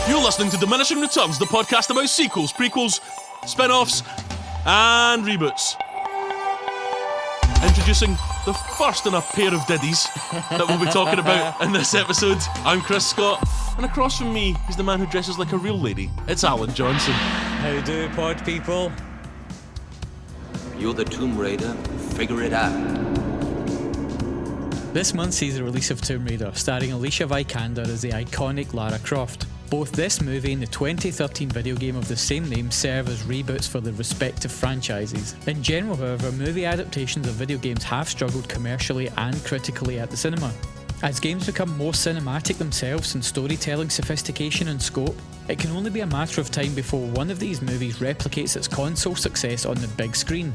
You're listening to Diminishing Returns, the podcast about sequels, prequels, spin-offs, and reboots. Introducing the first in a pair of ditties that we'll be talking about in this episode. I'm Chris Scott, and across from me is the man who dresses like a real lady. It's Alan Johnson. How do, pod people? You're the Tomb Raider, figure it out. This month sees the release of Tomb Raider, starring Alicia Vikander as the iconic Lara Croft. Both this movie and the 2013 video game of the same name serve as reboots for their respective franchises. In general, however, movie adaptations of video games have struggled commercially and critically at the cinema. As games become more cinematic themselves in storytelling sophistication and scope, it can only be a matter of time before one of these movies replicates its console success on the big screen.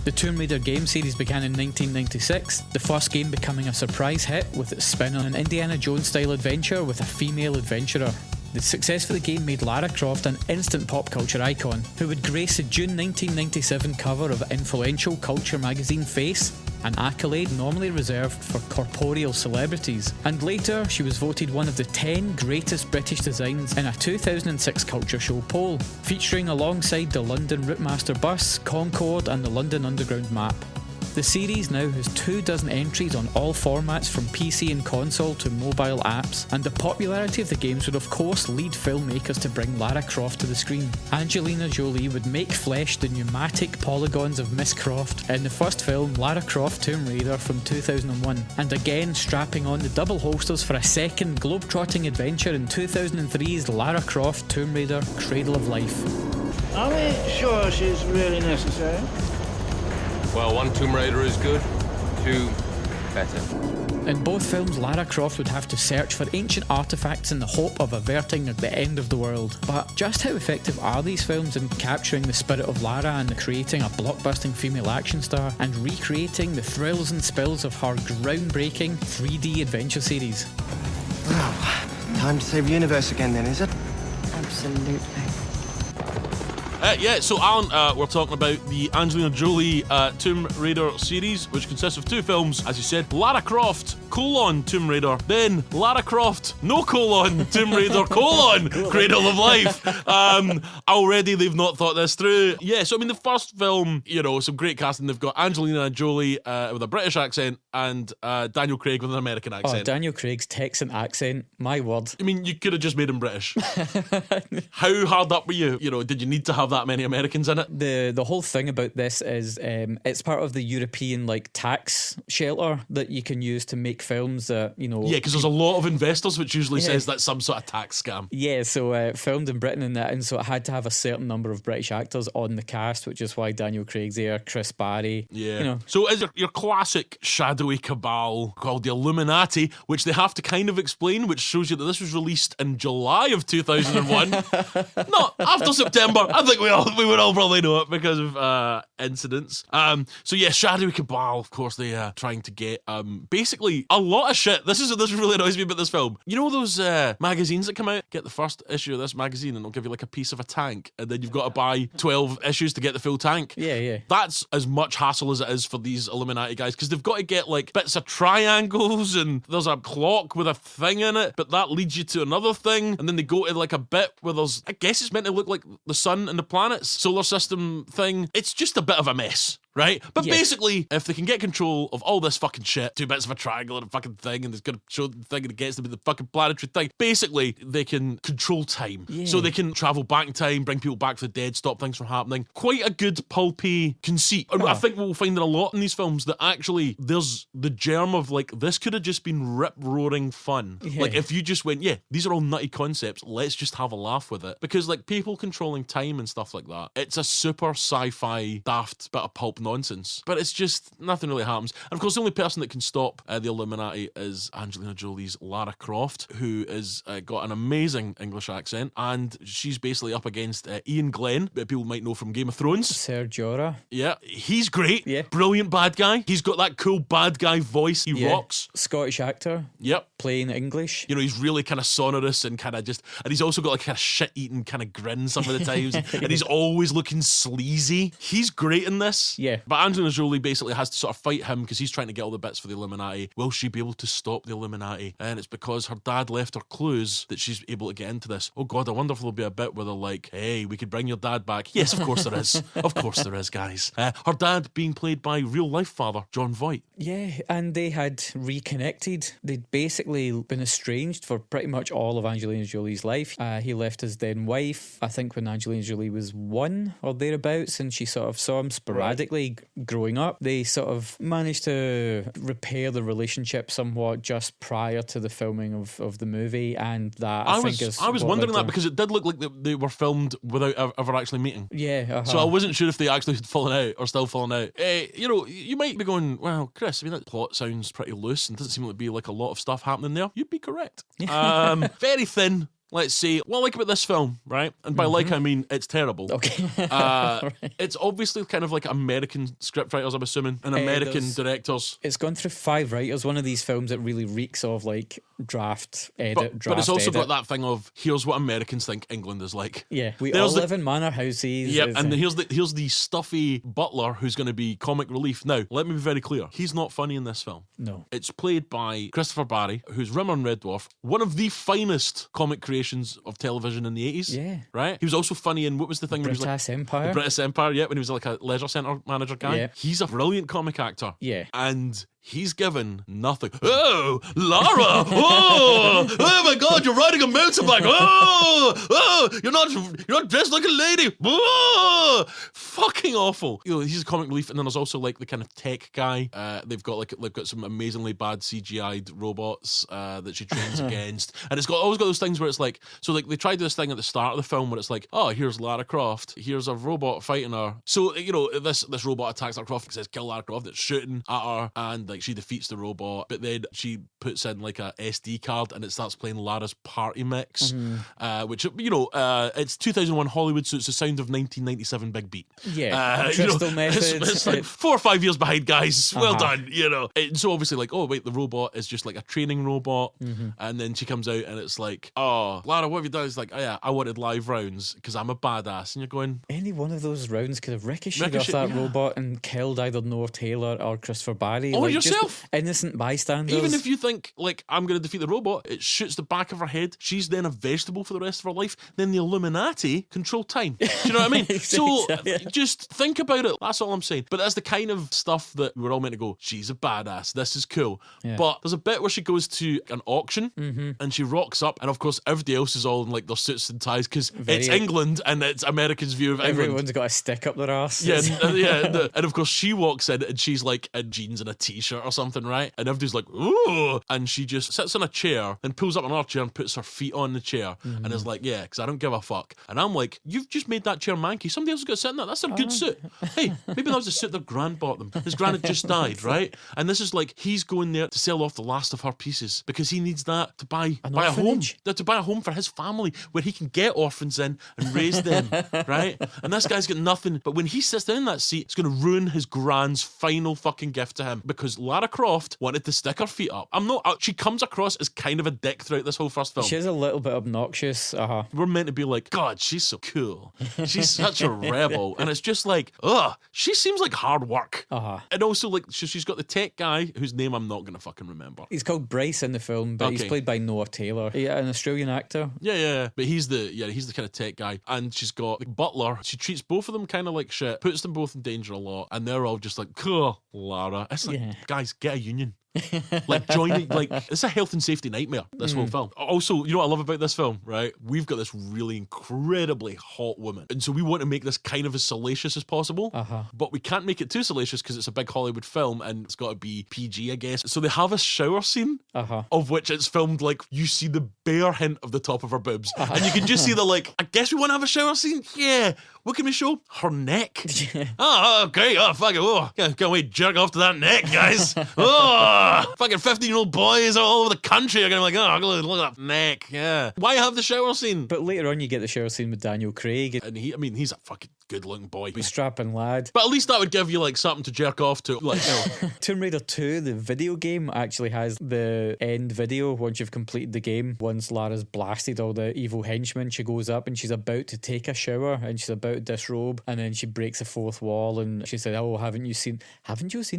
The Tomb Raider game series began in 1996, the first game becoming a surprise hit with its spin on an Indiana Jones-style adventure with a female adventurer. The success of the game made Lara Croft an instant pop culture icon, who would grace the June 1997 cover of influential culture magazine Face, an accolade normally reserved for corporeal celebrities. And later, she was voted one of the 10 greatest British designs in a 2006 Culture Show poll, featuring alongside the London Routemaster bus, Concorde and the London Underground map. The series now has 24 entries on all formats from PC and console to mobile apps, and the popularity of the games would of course lead filmmakers to bring Lara Croft to the screen. Angelina Jolie would make flesh the pneumatic polygons of Miss Croft in the first film Lara Croft Tomb Raider from 2001, and again strapping on the double holsters for a second globe-trotting adventure in 2003's Lara Croft Tomb Raider Cradle of Life. Are we sure she's really necessary? Well, one Tomb Raider is good, two better. In both films, Lara Croft would have to search for ancient artefacts in the hope of averting the end of the world. But just how effective are these films in capturing the spirit of Lara and creating a blockbusting female action star and recreating the thrills and spills of her groundbreaking 3D adventure series? Well, time to save the universe again then, is it? Absolutely. So Alan, we're talking about the Angelina Jolie Tomb Raider series, which consists of two films, as you said, Lara Croft, Tomb Raider, then Lara Croft, Tomb Raider, Cradle of Life. Already they've not thought this through. Yeah, so I mean, the first film, some great casting. They've got Angelina Jolie with a British accent and Daniel Craig with an American accent. Oh, Daniel Craig's Texan accent, my word. I mean, you could have just made him British. How hard up were you? Did you need to have that many Americans in it? The whole thing about this is it's part of the European tax shelter that you can use to make films that Yeah, because there's a lot of investors, which usually says that's some sort of tax scam. Yeah, so filmed in Britain and so it had to have a certain number of British actors on the cast, which is why Daniel Craig's there, Chris Barry. Yeah. So is your classic shadowy cabal called the Illuminati, which they have to kind of explain, which shows you that this was released in July of 2001. Not after September. I think we would all probably know it because of incidents. So yeah, shadowy cabal, of course, they trying to get basically a lot of shit. This really annoys me about this film. You know those magazines that come out? Get the first issue of this magazine and it'll give you a piece of a tank, and then you've got to buy 12 issues to get the full tank. Yeah. That's as much hassle as it is for these Illuminati guys, because they've got to get bits of triangles, and there's a clock with a thing in it, but that leads you to another thing, and then they go to a bit where there's, I guess it's meant to look like the sun and the planets, solar system thing. It's just a bit of a mess. Right? But basically, if they can get control of all this fucking shit, 2 bits of a triangle and a fucking thing, and it's going to show the thing and it gets to be the fucking planetary thing, basically, they can control time. Yeah. So they can travel back in time, bring people back from the dead, stop things from happening. Quite a good pulpy conceit. And I think we'll find it a lot in these films that actually there's the germ of this could have just been rip-roaring fun. Yeah. If you just went, these are all nutty concepts, let's just have a laugh with it. Because people controlling time and stuff like that, it's a super sci-fi daft bit of pulp nonsense, but it's just nothing really happens. And of course, the only person that can stop the Illuminati is Angelina Jolie's Lara Croft, who is got an amazing English accent, and she's basically up against Ian Glenn, that people might know from Game of Thrones. Ser Jorah. Yeah, he's great. Yeah, brilliant bad guy. He's got that cool bad guy voice. He rocks. Scottish actor. Yep. Playing English. He's really kind of sonorous and kind of just, and he's also got a kind of shit-eating kind of grin some of the times, and he's always looking sleazy. He's great in this. Yeah. Yeah. But Angelina Jolie basically has to sort of fight him because he's trying to get all the bits for the Illuminati. Will she be able to stop the Illuminati? And it's because her dad left her clues that she's able to get into this. Oh God, I wonder if there'll be a bit where they're like, hey, we could bring your dad back. Yes, of course there is. Of course there is, guys. Her dad being played by real life father, John Voight. Yeah, and they had reconnected. They'd basically been estranged for pretty much all of Angelina Jolie's life. He left his then wife, I think when Angelina Jolie was 1 or thereabouts, and she sort of saw him sporadically growing up. They sort of managed to repair the relationship somewhat just prior to the filming of the movie, and that I was wondering that because it did look like they were filmed without ever actually meeting. Yeah. So I wasn't sure if they actually had fallen out or still fallen out. You might be going, well, Chris, I mean, that plot sounds pretty loose and doesn't seem to be like a lot of stuff happening there. You'd be correct. Very thin. Let's see. What I like about this film, right? And by like, I mean it's terrible. Okay. Right. It's obviously kind of like American scriptwriters, I'm assuming, and American directors. It's gone through 5 writers. One of these films that really reeks of like draft, edit, but it's also got that thing of here's what Americans think England is like. Yeah, we all live in manor houses. Yep, and here's the stuffy butler who's going to be comic relief. Now, let me be very clear. He's not funny in this film. No. It's played by Christopher Barry, who's Rimmer in Red Dwarf, one of the finest comic creations of television in the 80s. Yeah. Right? He was also funny in, what was the thing? British Empire. The British Empire, yeah, when he was like a leisure centre manager guy. Yeah. He's a brilliant comic actor. Yeah. And he's given nothing. Oh, Lara! Oh my God! You're riding a motorbike. Oh, you're not dressed like a lady. Oh, fucking awful. He's a comic relief, and then there's also like the kind of tech guy. They've got some amazingly bad CGI'd robots that she trains against, and it's always got those things where it's like, so like they tried this thing at the start of the film where it's like, oh, here's Lara Croft, here's a robot fighting her. So this robot attacks Lara Croft and says kill Lara Croft. It's shooting at her, and like she defeats the robot, but then she puts in like a SD card and it starts playing Lara's party mix, which it's 2001 Hollywood, so it's the sound of 1997 Big Beat. Yeah, Crystal Methods. It's like 4 or 5 years behind, guys. Well done, And so obviously like, oh wait, the robot is just like a training robot, and then she comes out and it's like, oh, Lara, what have you done? It's like, oh yeah, I wanted live rounds because I'm a badass, and you're going, any one of those rounds could have ricocheted off that robot and killed either Noah Taylor or Christopher Barry. Or yourself. Innocent bystanders. Even if you think, like, I'm going to defeat the robot, it shoots the back of her head. She's then a vegetable for the rest of her life. Then the Illuminati control time. Do you know what I mean? So just think about it. That's all I'm saying. But that's the kind of stuff that we were all meant to go, she's a badass. This is cool. Yeah. But there's a bit where she goes to an auction and she rocks up, and of course everybody else is all in like their suits and ties because it's England and it's Americans' view of England. Everyone's got a stick up their arse. Yeah, and of course she walks in and she's like in jeans and a t-shirt or something, right? And everybody's like, ooh, and she just sits in a chair and pulls up another chair and puts her feet on the chair and is like, yeah, because I don't give a fuck. And I'm like, you've just made that chair manky. Somebody else has got to sit in that. That's a good suit. Hey, maybe that was a suit their grand bought them. His grand had just died, right? And this is like, he's going there to sell off the last of her pieces because he needs that to buy a home. To buy a home for his family where he can get orphans in and raise them, right? And this guy's got nothing. But when he sits down in that seat, it's going to ruin his grand's final fucking gift to him because Lara Croft wanted to stick her feet up. She comes across as kind of a dick throughout this whole first film. She's a little bit obnoxious. We're meant to be like, God, she's so cool. She's such a rebel. And it's just like, she seems like hard work. And also like, she's got the tech guy whose name I'm not going to fucking remember. He's called Bryce in the film, but he's played by Noah Taylor. Yeah, an Australian actor. Yeah. But he's the kind of tech guy. And she's got the butler. She treats both of them kind of like shit, puts them both in danger a lot. And they're all just like, cool, Lara. It's like, guys, get a union. Like joining, like it's a health and safety nightmare, this whole film. Also, you know what I love about this film, right? We've got this really incredibly hot woman, and so we want to make this kind of as salacious as possible, but we can't make it too salacious because it's a big Hollywood film and it's got to be PG, I guess. So they have a shower scene of which it's filmed like you see the bare hint of the top of her boobs, and you can just see the like, I guess we want to have a shower scene. Yeah, what can we show? Her neck. Oh, okay. Oh, fuck it. Oh, can't wait to jerk off to that neck, guys. Oh, fucking 15-year-old boys all over the country are going to be like, oh, look at that neck. Yeah. Why have the shower scene? But later on, you get the shower scene with Daniel Craig. And he's a fucking good-looking boy. Strapping lad. But at least that would give you, like, something to jerk off to. Like, Tomb Raider 2, the video game, actually has the end video once you've completed the game. Once Lara's blasted all the evil henchmen, she goes up and she's about to take a shower and she's about to disrobe, and then she breaks the fourth wall and she said, "Oh, haven't you seen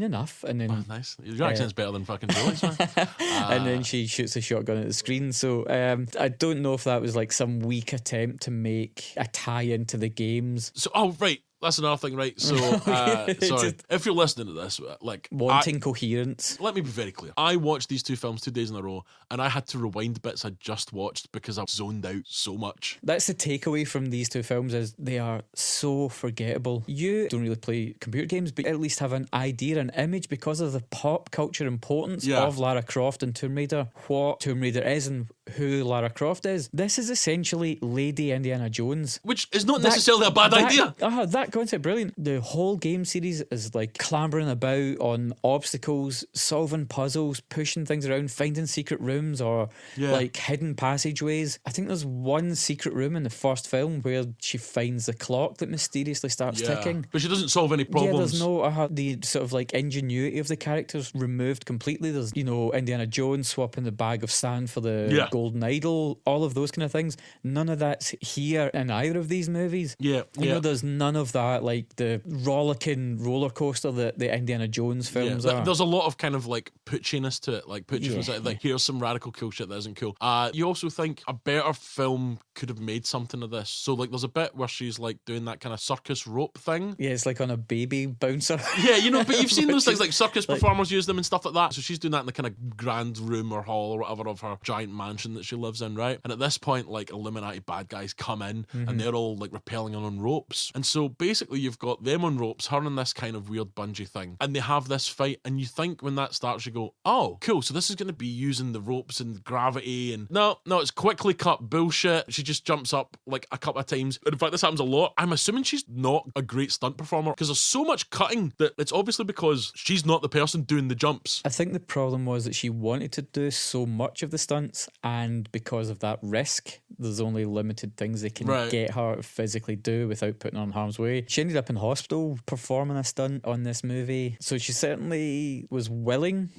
enough?" And then nice. Your accent's better than fucking Julie's, man. And then she shoots a shotgun at the screen. So I don't know if that was like some weak attempt to make a tie into the games. So, right. That's another thing, right? So, sorry. If you're listening to this, like... Wanting coherence. Let me be very clear. I watched these two films 2 days in a row, and I had to rewind bits I just watched because I zoned out so much. That's the takeaway from these two films, is they are so forgettable. You don't really play computer games, but at least have an idea, an image, because of the pop culture importance of Lara Croft and Tomb Raider, what Tomb Raider is and who Lara Croft is. This is essentially Lady Indiana Jones. Which is not necessarily a bad idea. That concept, brilliant. The whole game series is like clambering about on obstacles, solving puzzles, pushing things around, finding secret rooms or like hidden passageways. I think there's one secret room in the first film where she finds the clock that mysteriously starts ticking. But she doesn't solve any problems. Yeah, there's no the sort of like ingenuity of the characters removed completely. There's, Indiana Jones swapping the bag of sand for the golden idol, all of those kind of things. None of that's here in either of these movies. There's none of that, like the rollicking roller coaster that the Indiana Jones films are. There's a lot of kind of like putchiness to it, like putchiness, like here's some radical cool shit that isn't cool. You also think a better film could have made something of this. So like there's a bit where she's like doing that kind of circus rope thing. Yeah, it's like on a baby bouncer. But you've seen those things, like circus performers use them and stuff like that. So she's doing that in the kind of grand room or hall or whatever of her giant mansion that she lives in, right? And at this point, like Illuminati bad guys come in and they're all like rappelling on ropes. And so basically you've got them on ropes, her on this kind of weird bungee thing, and they have this fight, and you think when that starts you go, oh cool, so this is going to be using the ropes and gravity, and no, it's quickly cut bullshit. She just jumps up like a couple of times, and in fact this happens a lot. I'm assuming she's not a great stunt performer because there's so much cutting that it's obviously because she's not the person doing the jumps. I think the problem was that she wanted to do so much of the stunts, and because of that risk, there's only limited things they can get her to physically do without putting her in harm's way. She ended up in hospital performing a stunt on this movie, so she certainly was willing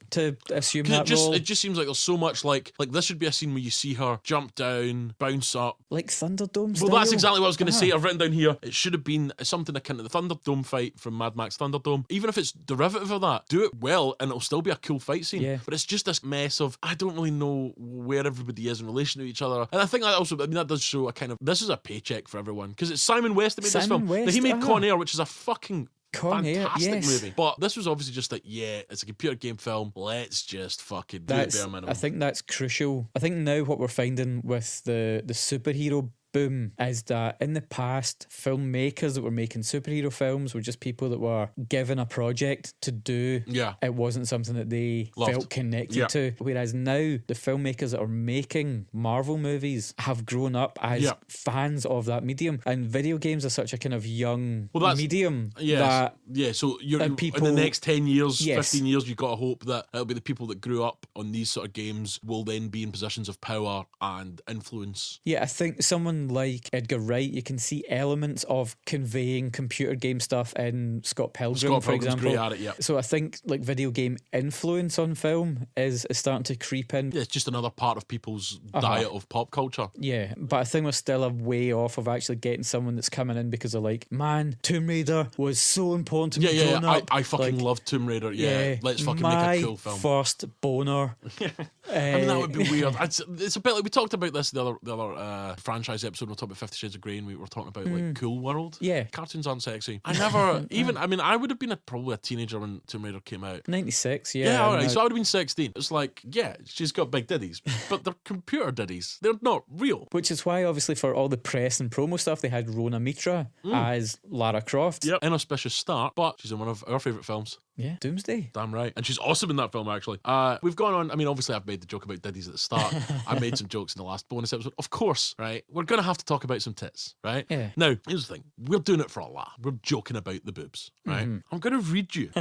to assume that role. It just seems like there's so much like this should be a scene where you see her jump down, bounce up, like Thunderdome style. Well, that's exactly what I was going to say. I've written down here, it should have been something akin to the Thunderdome fight from Mad Max Thunderdome. Even if it's derivative of that, do it well and it'll still be a cool fight scene. But it's just this mess of I don't really know where everybody is in relation to each other. And I think that also, that does show a kind of, this is a paycheck for everyone, because it's Simon West that made this film. He made Con Air, which is a fucking fantastic movie. But this was obviously just like, it's a computer game film, let's just fucking do it bare minimum. I think that's crucial. I think now what we're finding with the superhero boom is that in the past, filmmakers that were making superhero films were just people that were given a project to do. It wasn't something that they felt connected to. Whereas now, the filmmakers that are making Marvel movies have grown up as fans of that medium. And video games are such a kind of young medium. So you're people, in the next 10 years, 15 years, you've got to hope that it'll be the people that grew up on these sort of games will then be in positions of power and influence. I think someone like Edgar Wright, you can see elements of conveying computer game stuff in Scott Pilgrim, for example. Great at it, So I think like video game influence on film is starting to creep in. It's just another part of people's diet of pop culture. But I think we're still a way off of actually getting someone that's coming in because they're like, man, Tomb Raider was so important to me growing up. I fucking love Tomb Raider. Let's fucking make a cool film. My first boner. I mean, that would be weird. It's a bit like we talked about this the other franchise episode. We were talking about 50 Shades of Grey, and we were talking about like Cool World. Cartoons aren't sexy. I never even. I mean, I would have been probably a teenager when Tomb Raider came out. 96. So I would have been 16. It's like, she's got big ditties, but they're computer ditties. They're not real. Which is why, obviously, for all the press and promo stuff, they had Rona Mitra as Lara Croft. Inauspicious start, but she's in one of our favourite films. Yeah, Doomsday. Damn right. And she's awesome in that film, actually. We've gone on, I mean, obviously I've made the joke about Diddy's at the start. I made some jokes in the last bonus episode. Of course, right? We're going to have to talk about some tits, right? Yeah. Now, here's the thing. We're doing it for a laugh. We're joking about the boobs, right? I'm going to read you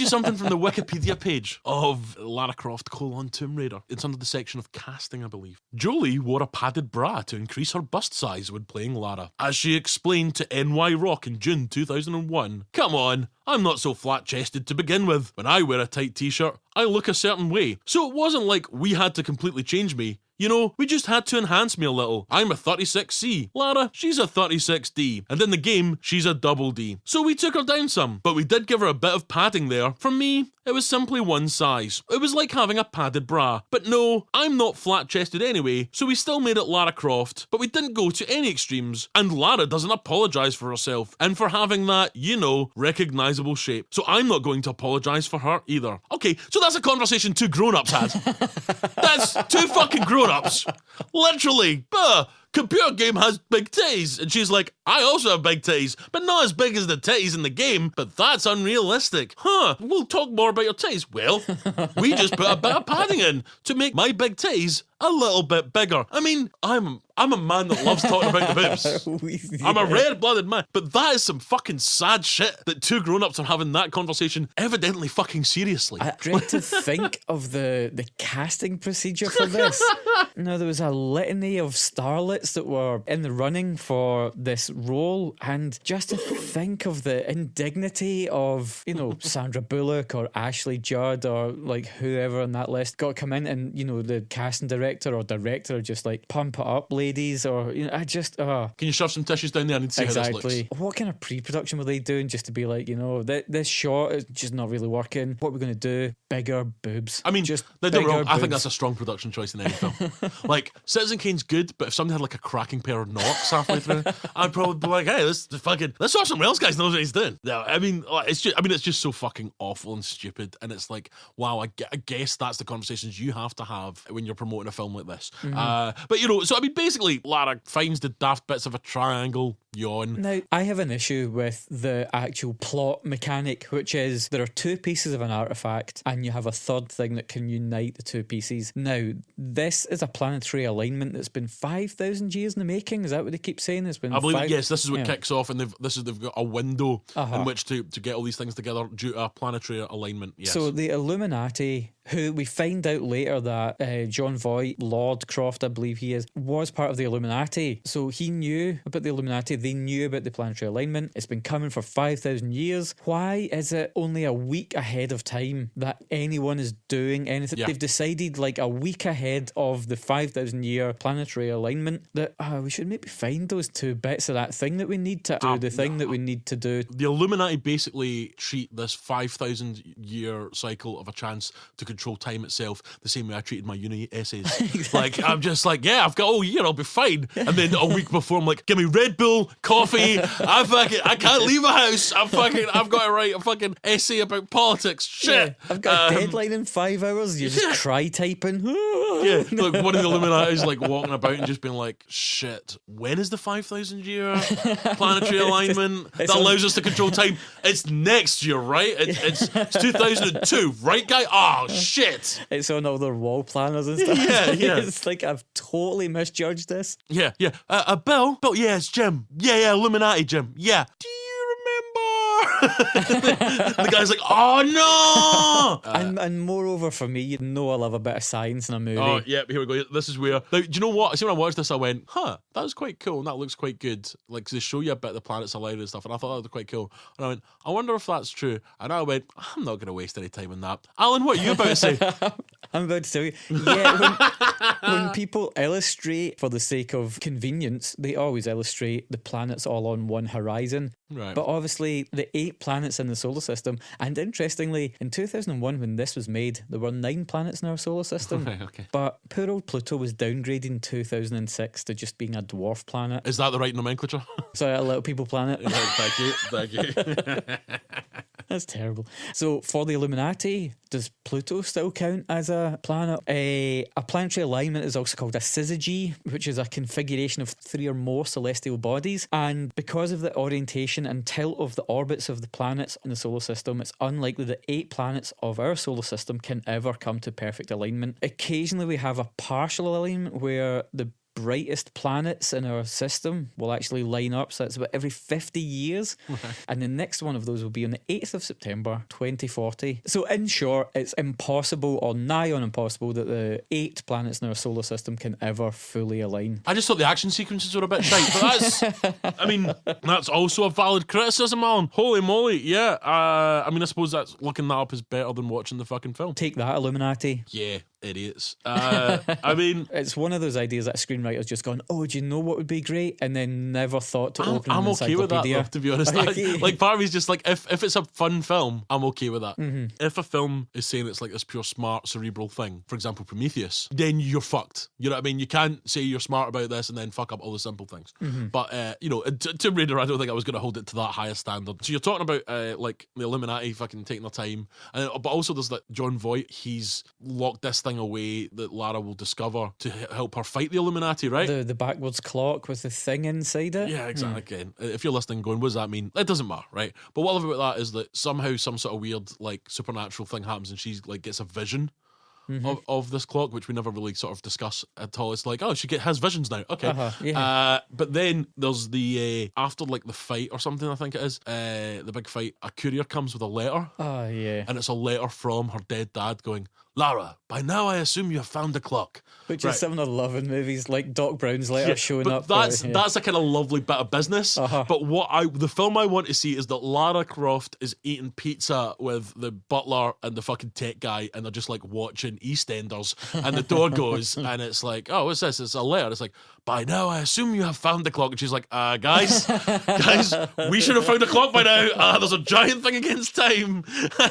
something from the Wikipedia page of Lara Croft: Tomb Raider. It's under the section of casting, I believe. Jolie wore a padded bra to increase her bust size when playing Lara. As she explained to NY Rock in June 2001, "Come on, I'm not so flat-chested to begin with. When I wear a tight t-shirt, I look a certain way. So it wasn't like we had to completely change me. You know, we just had to enhance me a little. I'm a 36C. Lara, she's a 36D. And in the game, she's a double D. So we took her down some, but we did give her a bit of padding there. For me, it was simply one size. It was like having a padded bra. But no, I'm not flat-chested anyway, so we still made it Lara Croft, but we didn't go to any extremes. And Lara doesn't apologise for herself and for having that, you know, recognisable shape. So I'm not going to apologise for her either." Okay, so that's a conversation two grown-ups had. That's two fucking grown-ups. Literally. Computer game has big titties. And she's like, "I also have big titties, but not as big as the titties in the game, but that's unrealistic." We'll talk more about your titties. Well, we just put a bit of padding in to make my big titties a little bit bigger. I mean, I'm a man that loves talking about the boobs. I'm a red-blooded man. But that is some fucking sad shit that two grown-ups are having that conversation evidently fucking seriously. I dread to think of the casting procedure for this. No, there was a litany of starlets that were in the running for this role, and just to think of the indignity of, you know, Sandra Bullock or Ashley Judd or like whoever on that list got to come in, and, you know, the casting director are just like, "Pump it up, ladies," or, you know, I just Can you shove some tissues down there and see how this looks? What kind of pre-production were they doing just to be like, you know, this shot is just not really working. What are we going to do? Bigger boobs. I mean, just they don't wrong. bigger I think boobs. that's a strong production choice in any film. Like, Citizen Kane's good, but if somebody had like a cracking pair of knocks halfway through, I'd probably be like, "Hey, let's saw someone else guys knows what he's doing." No, I mean, it's just so fucking awful and stupid, and it's like, wow, I guess that's the conversations you have to have when you're promoting a film like this. But you know, so I mean, basically, Lara finds the daft bits of a triangle. Yawn. Now, I have an issue with the actual plot mechanic, which is there are two pieces of an artifact and you have a third thing that can unite the two pieces. Now, this is a planetary alignment that's been 5,000 years in the making. Is that what they keep saying? It's been I believe yes, this is what kicks off, and they've got a window in which to get all these things together due to a planetary alignment. Yes. So the Illuminati, who we find out later that John Voight, Lord Croft, I believe he is, was part of the Illuminati. So he knew about the Illuminati. They knew about the planetary alignment. It's been coming for 5,000 years. Why is it only a week ahead of time that anyone is doing anything? Yeah. They've decided like a week ahead of the 5,000 year planetary alignment that we should maybe find those two bits of that thing that we need to do the thing that we need to do. The Illuminati basically treat this 5,000 year cycle of a chance to control time itself the same way I treated my uni essays. Exactly. Like, I'm just like, yeah, I've got a whole year, I'll be fine. And then a week before, I'm like, give me Red Bull, coffee. I can't leave a house. I've got to write a fucking essay about politics. Shit. Yeah, I've got a deadline in 5 hours. You're just cry typing. Yeah, like one of the Illuminati's like walking about and just being like, shit, when is the 5,000 year planetary alignment that allows us to control time? It's next year, right? It's 2002, right, guy? Oh, shit. It's on all their wall planners and stuff. Yeah. It's like I've totally misjudged this. Yeah. Bill, yeah, it's Jim. Yeah, Illuminati, Jim. Yeah. Do you remember? The guy's like, oh no! And moreover, for me, you know I love a bit of science in a movie. Oh, yeah, here we go. This is where... Now, do you know what? See, when I watched this, I went, that was quite cool, and that looks quite good. Like, they show you a bit of the planets aligned and stuff, and I thought that was quite cool. And I went, I wonder if that's true. And I went, I'm not going to waste any time on that. Alan, what are you about to say? I'm about to tell you. Yeah, when people illustrate for the sake of convenience, they always illustrate the planets all on one horizon. Right. But obviously, the 8 planets in the solar system, and interestingly, in 2001, when this was made, there were 9 planets in our solar system. Right, okay. But poor old Pluto was downgraded in 2006 to just being a dwarf planet. Is that the right nomenclature? So a little people planet. Thank you. That's terrible. So for the Illuminati, does Pluto still count as a planet? A planetary alignment is also called a syzygy, which is a configuration of 3 or more celestial bodies. And because of the orientation and tilt of the orbits of the planets in the solar system, it's unlikely that 8 planets of our solar system can ever come to perfect alignment. Occasionally we have a partial alignment where the brightest planets in our system will actually line up, so it's about every 50 years. And the next one of those will be on the 8th of September 2040. So in short, it's impossible or nigh on impossible that the 8 planets in our solar system can ever fully align. I just thought the action sequences were a bit shite, but that's I mean, that's also a valid criticism, Alan. Holy moly, yeah. I mean, I suppose that's looking that up is better than watching the fucking film. Take that, Illuminati. Yeah, idiots. I mean, it's one of those ideas that a screenwriter's just gone, oh, do you know what would be great? And then never thought to open an I'm okay with that, though, to be honest. Like, part of me's just like, if it's a fun film, I'm okay with that. If a film is saying it's like this pure smart cerebral thing, for example Prometheus, then you're fucked. You know what I mean? You can't say you're smart about this and then fuck up all the simple things. But you know, Tomb Raider, I don't think I was going to hold it to that higher standard. So you're talking about like the Illuminati fucking taking their time, but also there's that John Voight, he's locked this thing away that Lara will discover to help her fight the Illuminati, right? The backwards clock with the thing inside it. Yeah, exactly. If you're listening going, what does that mean? It doesn't matter, right? But what I love about that is that somehow some sort of weird like supernatural thing happens and she like gets a vision of this clock, which we never really sort of discuss at all. It's like, oh, she has visions now. Okay. But then there's the after like the fight or something, I think it is, the big fight, a courier comes with a letter. Oh yeah. And it's a letter from her dead dad going, Lara, by now I assume you have found the clock. Which is something I love in movies, like Doc Brown's letter showing up. That's a kind of lovely bit of business. But the film I want to see is that Lara Croft is eating pizza with the butler and the fucking tech guy, and they're just like watching EastEnders, and the door goes, and it's like, oh, what's this? It's a letter. It's like, by now I assume you have found the clock. And she's like, guys, we should have found the clock by now. There's a giant thing against time.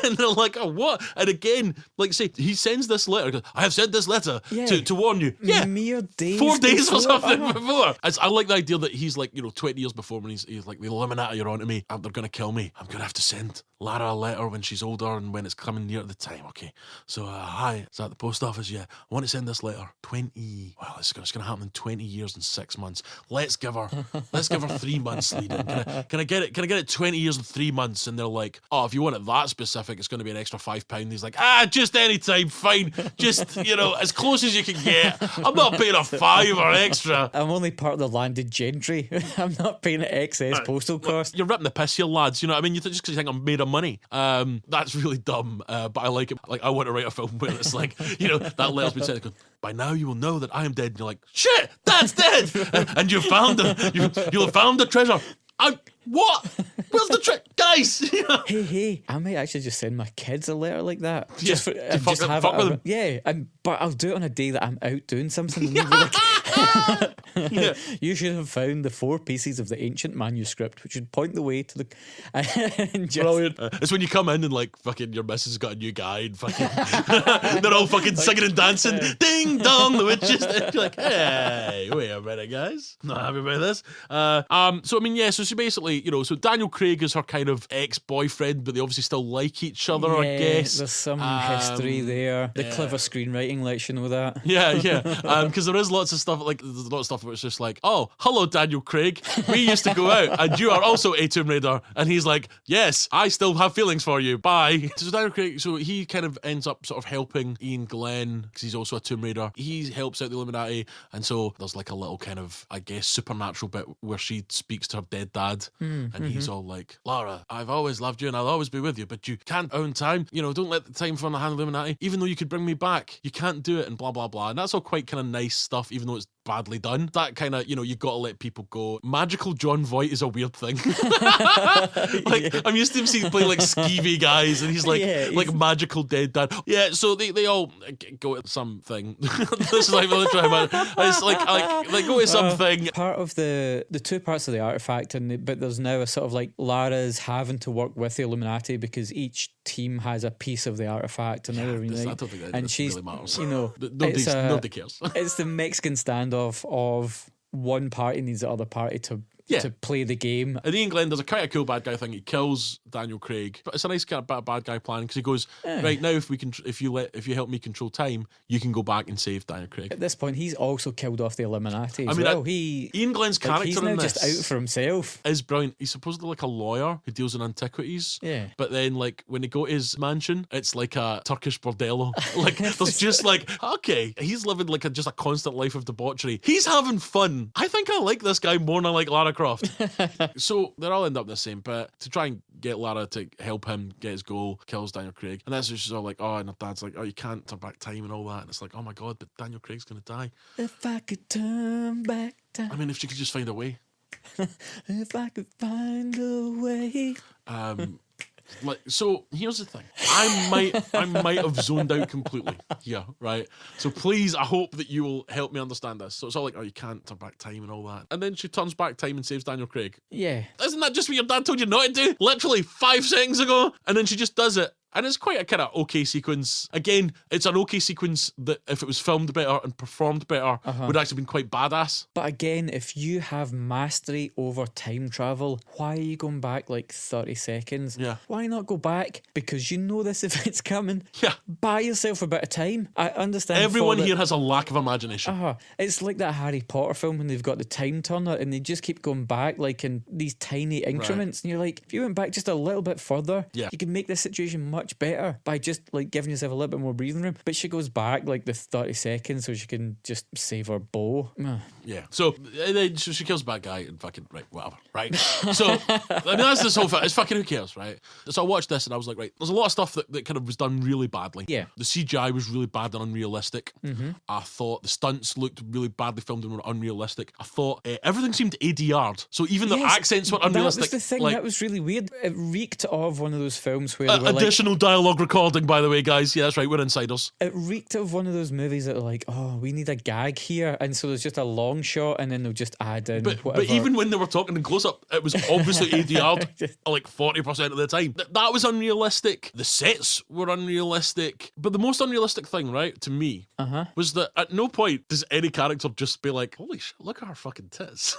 And they're like, oh, what? And again, like say, he sends this letter. Goes, I have sent this letter to warn you. Yeah, mere days 4 days or something before. I like the idea that he's like, 20 years before when he's like, the Illuminati are on to me. They're going to kill me. I'm going to have to send Lara a letter when she's older and when it's coming near the time. Okay, so hi, it's at the post office. Yeah, I want to send this letter. 20. Well, it's going to happen in 20 years and 6 months. Let's give her 3 months lead in. Can I get it 20 years and 3 months? And they're like, oh, if you want it that specific, it's going to be an extra £5. He's like, just any time, fine. Just, as close as you can get. I'm not paying a £5 extra. I'm only part of the landed gentry. I'm not paying an excess postal cost. You're ripping the piss here, lads. You know what I mean? Just because you think I'm made of money. That's really dumb, but I like it. Like, I want to write a film where it's like, that letter's been said. By now you will know that I am dead. And you're like, shit, that's dead. and you found you'll have found the treasure. What? Where's the trick, guys? Hey! I might actually just send my kids a letter like that. Yeah, just fuck with them. Yeah, but I'll do it on a day that I'm out doing something. And they'll be like, you should have found the 4 pieces of the ancient manuscript, which would point the way to the. Brilliant. It's when you come in and like fucking your missus has got a new guy and fucking they're all fucking singing and dancing. Ding dong, the witches. You're like, hey, wait a minute, guys. Not happy about this. So I mean, yeah. So she basically, so Daniel Craig is her kind of ex-boyfriend, but they obviously still like each other, I guess. There's some history there. The clever screenwriting lets you know that. Yeah. Because there is lots of stuff, like, there's a lot of stuff where it's just like, oh, hello, Daniel Craig. We used to go out, and you are also a Tomb Raider. And he's like, yes, I still have feelings for you. Bye. So Daniel Craig, so he kind of ends up sort of helping Ian Glenn, because he's also a Tomb Raider. He helps out the Illuminati, and so there's like a little kind of, I guess, supernatural bit where she speaks to her dead dad, and he's all like, Lara, I've always loved you and I'll always be with you, but you can't own time. Don't let the time fall in the hand of the Illuminati. Even though you could bring me back, you can't do it, and blah, blah, blah. And that's all quite kind of nice stuff, even though it's badly done. That kind of, you've got to let people go. Magical John Voight is a weird thing. I'm used to him seeing play like skeevy guys, and he's like magical dead dad. Yeah, so they all go to something. This is like really trying, but it's like they go to something. Part of the 2 parts of the artifact, but there's now a sort of like Lara's having to work with the Illuminati because each team has a piece of the artifact, and I don't think that she's, really matters. Nobody cares. It's the Mexican standoff of one party needs the other party to to play the game. And Ian Glenn does a quite a cool bad guy thing. He kills Daniel Craig, but it's a nice kind of bad guy plan because he goes, right now, if you help me control time, you can go back and save Daniel Craig. At this point, he's also killed off the Illuminati as Ian Glenn's character he's now in this just out for himself. Is brilliant. He's supposedly like a lawyer who deals in antiquities. Yeah. But then, like, when they go to his mansion, it's like a Turkish bordello. Like, there's just like, okay, he's living like just a constant life of debauchery. He's having fun. I think I like this guy more than I like Lara Croft. So they're all end up in the same bit to try and get Lara to help him get his goal, kills Daniel Craig. And that's just all like, oh, and her dad's like, oh, you can't turn back time and all that. And it's like, oh my God, but Daniel Craig's going to die. If I could turn back time. I mean, if she could just find a way. If I could find a way. Like, so here's the thing. I might have zoned out completely here, right? So please, I hope that you will help me understand this. So it's all like, oh, you can't turn back time and all that. And then she turns back time and saves Daniel Craig. Yeah. Isn't that just what your dad told you not to do? Literally 5 seconds ago. And then she just does it. And it's quite a kind of okay sequence. Again, it's an okay sequence that if it was filmed better and performed better, would actually been quite badass. But again, if you have mastery over time travel, why are you going back like 30 seconds? Yeah. Why not go back? Because you know this event's coming. Yeah. Buy yourself a bit of time. I understand. Everyone here has a lack of imagination. It's like that Harry Potter film when they've got the time turner and they just keep going back like in these tiny increments. Right. And you're like, if you went back just a little bit further, you could make this situation much better by just like giving yourself a little bit more breathing room. But she goes back like the 30 seconds so she can just save her bow. Yeah. So then she kills a bad guy and fucking right, whatever. Right. So I mean that's this whole thing. It's fucking who cares, right? So I watched this and I was like, right, there's a lot of stuff that kind of was done really badly. Yeah. The CGI was really bad and unrealistic. Mm-hmm. I thought the stunts looked really badly filmed and were unrealistic. I thought everything seemed ADR'd. So even the accents were unrealistic. That was the thing. That was really weird. It reeked of one of those films where they were additional dialogue recording, by the way, guys. Yeah, that's right. We're insiders. It reeked of one of those movies that are like, oh, we need a gag here, and so there's just a long shot, and then they'll just add in whatever. But even when they were talking in close up, it was obviously ADR'd like 40% of the time. That was unrealistic. The sets were unrealistic. But the most unrealistic thing, right, to me, was that at no point does any character just be like, holy shit, look at her fucking tits.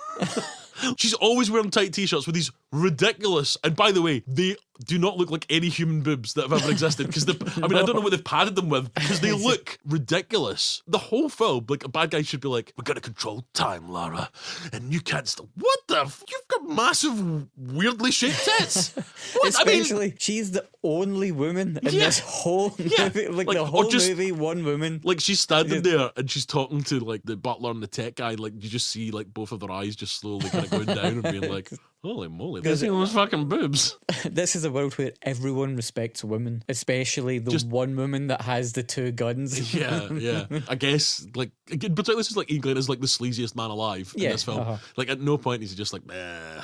She's always wearing tight t-shirts with these ridiculous, and by the way, they do not look like any human boobs that have ever existed because I don't know what they've padded them with because they look ridiculous. The whole film, like a bad guy should be like, we're gonna control time, Lara, and you can't stop. What the? You've got massive, weirdly shaped tits. What? Especially, she's the only woman in this whole movie. Like the whole movie, one woman. Like she's standing there and she's talking to like the butler and the tech guy. Like you just see like both of their eyes just slowly kind of going down and being like, holy moly, there's those fucking boobs. This is a world where everyone respects women, especially the one woman that has the 2 guns. Yeah. I guess, like, particularly this is like Ian Glenn is like the sleaziest man alive in this film. Like, at no point is he just like, nah.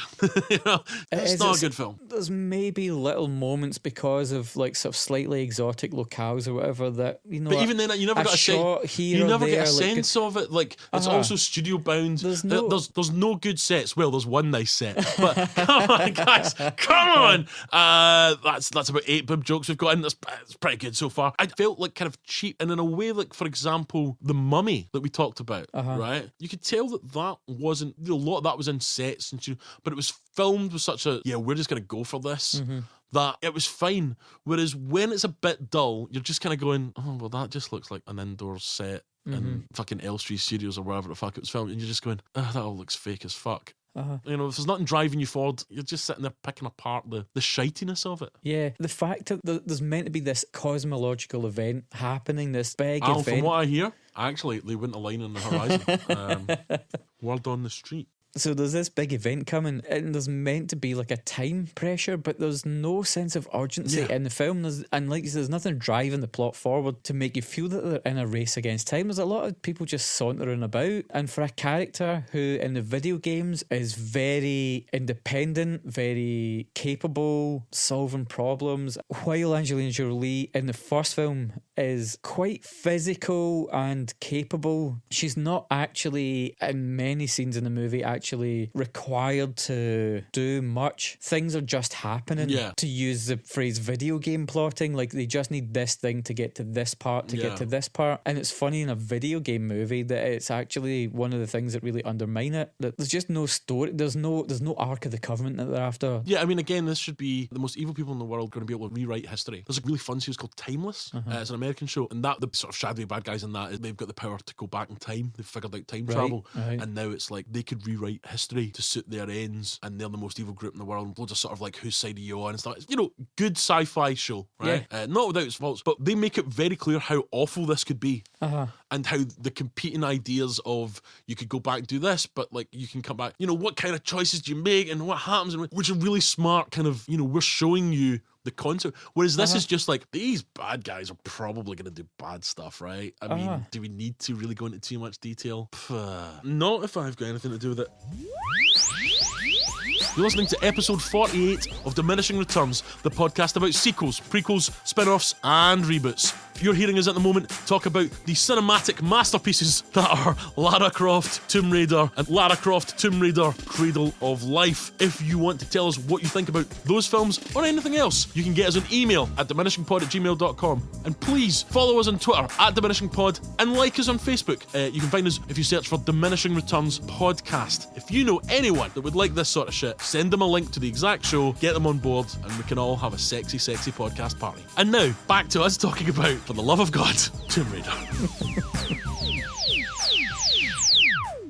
You know, it's not a good film. There's maybe little moments because of like sort of slightly exotic locales or whatever that, you know. But even then, you never got a sense. You never get a sense of it. Like, it's also studio bound. There's no good sets. Well, there's one nice set, but come on, guys, come on. That's about 8 boob jokes we've got in. That's pretty good so far. I felt like kind of cheap, and in a way, like for example, The Mummy that we talked about, right? You could tell that wasn't a lot of that was in sets and but it was filmed with such a we're just gonna go for this. That it was fine. Whereas when it's a bit dull, you're just kind of going, oh well, that just looks like an indoor set in fucking Elstree Studios or wherever the fuck it was filmed, and you're just going, oh, that all looks fake as fuck. You know, if there's nothing driving you forward, you're just sitting there picking apart the shitiness of it. Yeah, the fact that there's meant to be this cosmological event happening, this big event. From what I hear, actually, they went a line on the horizon. Word on the street. So there's this big event coming, and there's meant to be like a time pressure, but there's no sense of urgency in the film. And like you said, there's nothing driving the plot forward to make you feel that they're in a race against time. There's a lot of people just sauntering about, and for a character who in the video games is very independent, very capable, solving problems, while Angelina Jolie in the first film is quite physical and capable, she's not actually in many scenes in the movie actually actually required to do much. Things are just happening. Yeah. To use the phrase video game plotting, like they just need this thing to get to this part to get to this part. And it's funny in a video game movie that it's actually one of the things that really undermine it. That there's just no story. There's no arc of the Covenant that they're after. Yeah, I mean, again, this should be the most evil people in the world going to be able to rewrite history. There's a really fun series called Timeless. It's an American show, and that the sort of shadowy bad guys in that, they've got the power to go back in time. They've figured out time travel, and now it's like they could rewrite history to suit their ends, and they're the most evil group in the world. Loads of sort of like whose side are you on and stuff. It's, you know, good sci-fi show, right? Not without its faults, but they make it very clear how awful this could be, and how the competing ideas of you could go back and do this, but like you can come back. You know, what kind of choices do you make, and what happens, and which are really smart. Kind of, you know, we're showing you the concept. Whereas this is just like, these bad guys are probably going to do bad stuff, right? I mean, do we need to really go into too much detail? Not if I've got anything to do with it. You're listening to episode 48 of Diminishing Returns, the podcast about sequels, prequels, spin-offs, and reboots. You're hearing us at the moment talk about the cinematic masterpieces that are Lara Croft, Tomb Raider, and Lara Croft, Tomb Raider, Cradle of Life. If you want to tell us what you think about those films or anything else, you can get us an email at diminishingpod@gmail.com. And please follow us on Twitter at diminishingpod and like us on Facebook. You can find us if you search for Diminishing Returns Podcast. If you know anyone that would like this sort of shit, send them a link to the exact show, get them on board, and we can all have a sexy, sexy podcast party. And now, back to us talking about, for the love of God, Tomb Raider.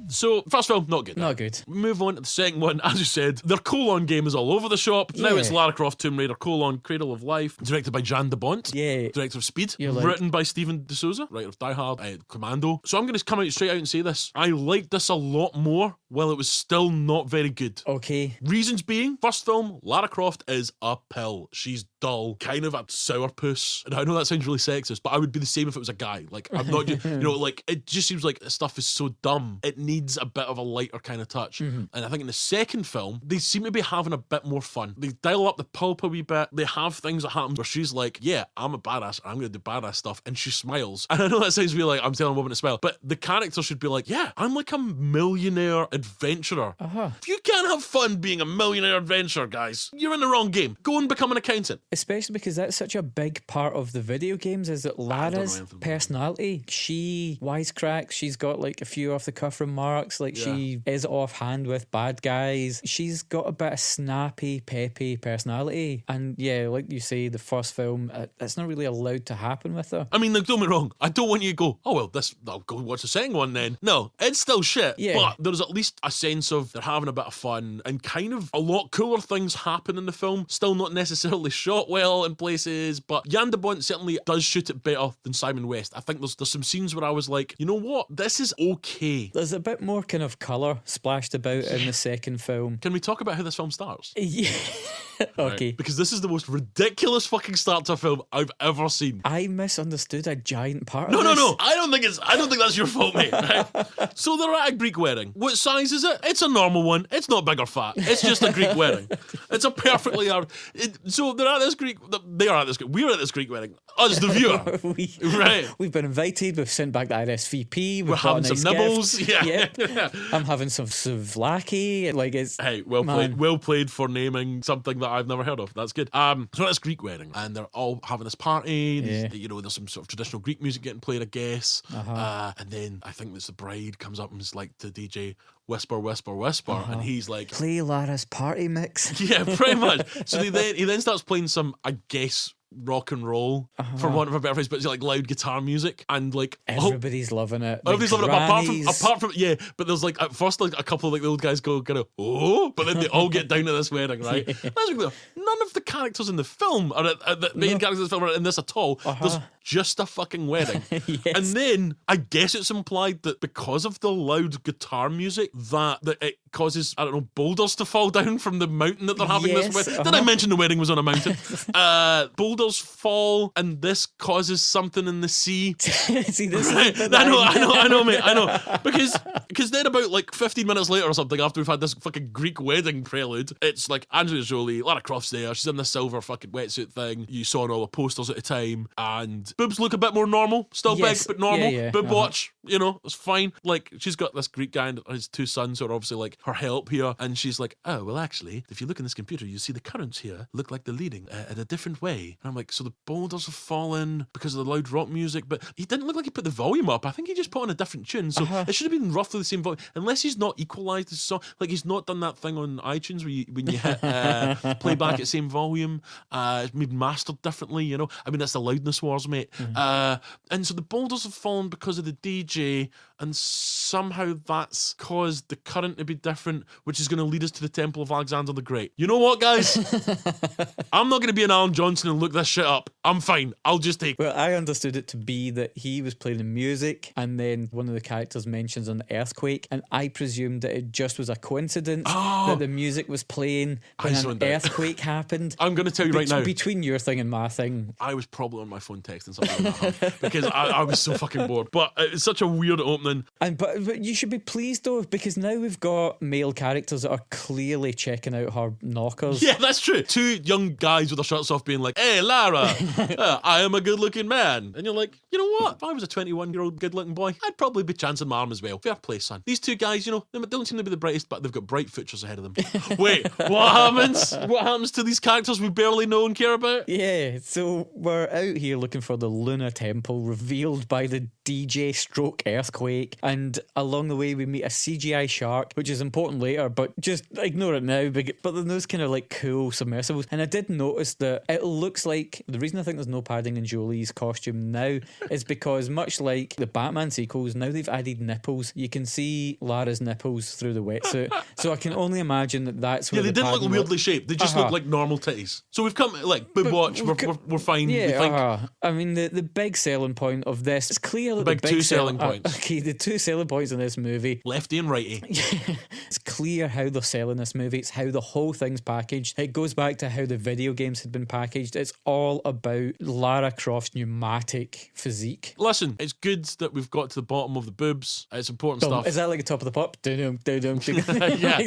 So, first film, not good. Not good. Move on to the second one. As you said, their colon game is all over the shop. Now it's Lara Croft, Tomb Raider, Cradle of Life. Directed by Jan de Bont. Yeah. Director of Speed. Like... Written by Steven de Souza, writer of Die Hard, Commando. So I'm going to come out straight out and say this. I liked this a lot more while it was still not very good. Okay. Reasons being, first film, Lara Croft is a pill. She's dull, kind of a sourpuss. And I know that sounds really sexist, but I would be the same if it was a guy. Like, I'm not, you know, like, it just seems like this stuff is so dumb. It needs a bit of a lighter kind of touch. And I think in the second film, they seem to be having a bit more fun. They dial up the pulp a wee bit. They have things that happen where she's like, yeah, I'm a badass, I'm going to do badass stuff. And she smiles. And I know that sounds really like I'm telling a woman to smile, but the character should be like, yeah, I'm like a millionaire adventurer. If you can't have fun being a millionaire adventurer, guys, you're in the wrong game. Go and become an accountant. Especially because that's such a big part of the video games, is that Lara's personality, she wisecracks, she's got like a few off the cuff remarks, like she is offhand with bad guys. She's got a bit of snappy, peppy personality. And yeah, like you say, the first film, it's not really allowed to happen with her. I mean, like, don't get me wrong, I don't want you to go, oh well, I'll go watch the second one then. No, it's still shit. But there's at least a sense of they're having a bit of fun and kind of a lot cooler things happen in the film. Still not necessarily shot well in places, but Jan de Bont certainly does shoot it better than Simon West. I think there's some scenes where I was like, you know what, this is okay. There's a bit more kind of colour splashed about in the second film. Can we talk about how this film starts? Yeah. Okay. Right. Because this is the most ridiculous fucking start to a film I've ever seen. I misunderstood a giant part of this. No. I don't think that's your fault, mate. Right? So they're at a Greek wedding. What size is it? It's a normal one. It's not big or fat. It's just a Greek wedding. It's a perfectly so they're at this Greek. We're at this Greek wedding. Us, the viewer. Right. We've been invited. We've sent back the RSVP. We're having some nibbles. Gift. Yeah. Yep. I'm having some souvlaki. Like it's well played for naming something that I've never heard of. That's good. So it's Greek wedding, and they're all having this party. You know, there's some sort of traditional Greek music getting played, I guess. And then I think it's the bride comes up and is like to DJ, whisper, whisper, whisper, and he's like, play Lara's party mix. Yeah, pretty much. So he then starts playing some, I guess, rock and roll, for want of a better phrase, but it's like loud guitar music, and like everybody's loving it. Everybody's loving it. Apart from but there's like at first like a couple of like the old guys go kind of but then they all get down to this wedding, right? None of the characters in the film are the main characters in the film are in this at all. There's just a fucking wedding. And then I guess it's implied that because of the loud guitar music that it causes, I don't know, boulders to fall down from the mountain that they're having this wedding. Did I mention the wedding was on a mountain? Boulders boulders fall and this causes something in the sea. See, this Right? I know, mate. I know. Because then about like 15 minutes later or something, after we've had this fucking Greek wedding prelude, it's like Angelina Jolie, Lara Croft's there, she's in this silver fucking wetsuit thing you saw in all the posters at the time, and boobs look a bit more normal. Still Yes. big, but normal. Yeah, yeah. Boob watch, you know, it's fine. Like, she's got this Greek guy and his two sons who are obviously like her help here, and she's like, oh, well, actually, if you look in this computer, you see the currents here look like they're leading in a different way. And I'm like, so the boulders have fallen because of the loud rock music, but he didn't look like he put the volume up. I think he just put on a different tune, so it should have been roughly the same volume, unless he's not equalised the song. Like, he's not done that thing on iTunes where when you hit play back at the same volume, it's maybe mastered differently, you know. I mean, that's the loudness wars, mate. And so the boulders have fallen because of the DJ, and somehow that's caused the current to be different, which is going to lead us to the Temple of Alexander the Great. You know what, guys? I'm not going to be an Alan Johnson and look this shit up. I'm fine. I'll just take Well, I understood it to be that he was playing the music, and then one of the characters mentions an earthquake, and I presumed that it just was a coincidence that the music was playing when an earthquake happened. I'm going to tell you right now. Between your thing and my thing. I was probably on my phone texting something like that because I was so fucking bored. But it's such a weird opening. But you should be pleased though, because now we've got male characters that are clearly checking out her knockers. Yeah, that's true. Two young guys with their shirts off being like, hey, Lara, I am a good-looking man. And you're like, you know what? If I was a 21-year-old good-looking boy, I'd probably be chancing my arm as well. Fair play, son. These two guys, you know, they don't seem to be the brightest, but they've got bright futures ahead of them. Wait, what happens? What happens to these characters we barely know and care about? Yeah, so we're out here looking for the Lunar Temple revealed by the DJ stroke earthquake, and along the way we meet a CGI shark, which is important later, but just ignore it now. But then those kind of like cool submersibles, and I did notice that it looks like the reason I think there's no padding in Jolie's costume now is because much like the Batman sequels, now they've added nipples. You can see Lara's nipples through the wetsuit, so I can only imagine that that's where they didn't look padding weirdly shaped. They just look like normal titties. So we've come like boob watch. We're fine. Yeah, we think. I mean the big selling point of this, it's clear that The big two selling points. Okay, the two selling points in this movie, Lefty and righty. it's clear how they're selling this movie. It's how the whole thing's packaged. It goes back to how the video games had been packaged. It's all about Lara Croft's pneumatic physique. Listen, it's good that we've got to the bottom of the boobs. It's important stuff. Is that like the top of the pop? Yeah.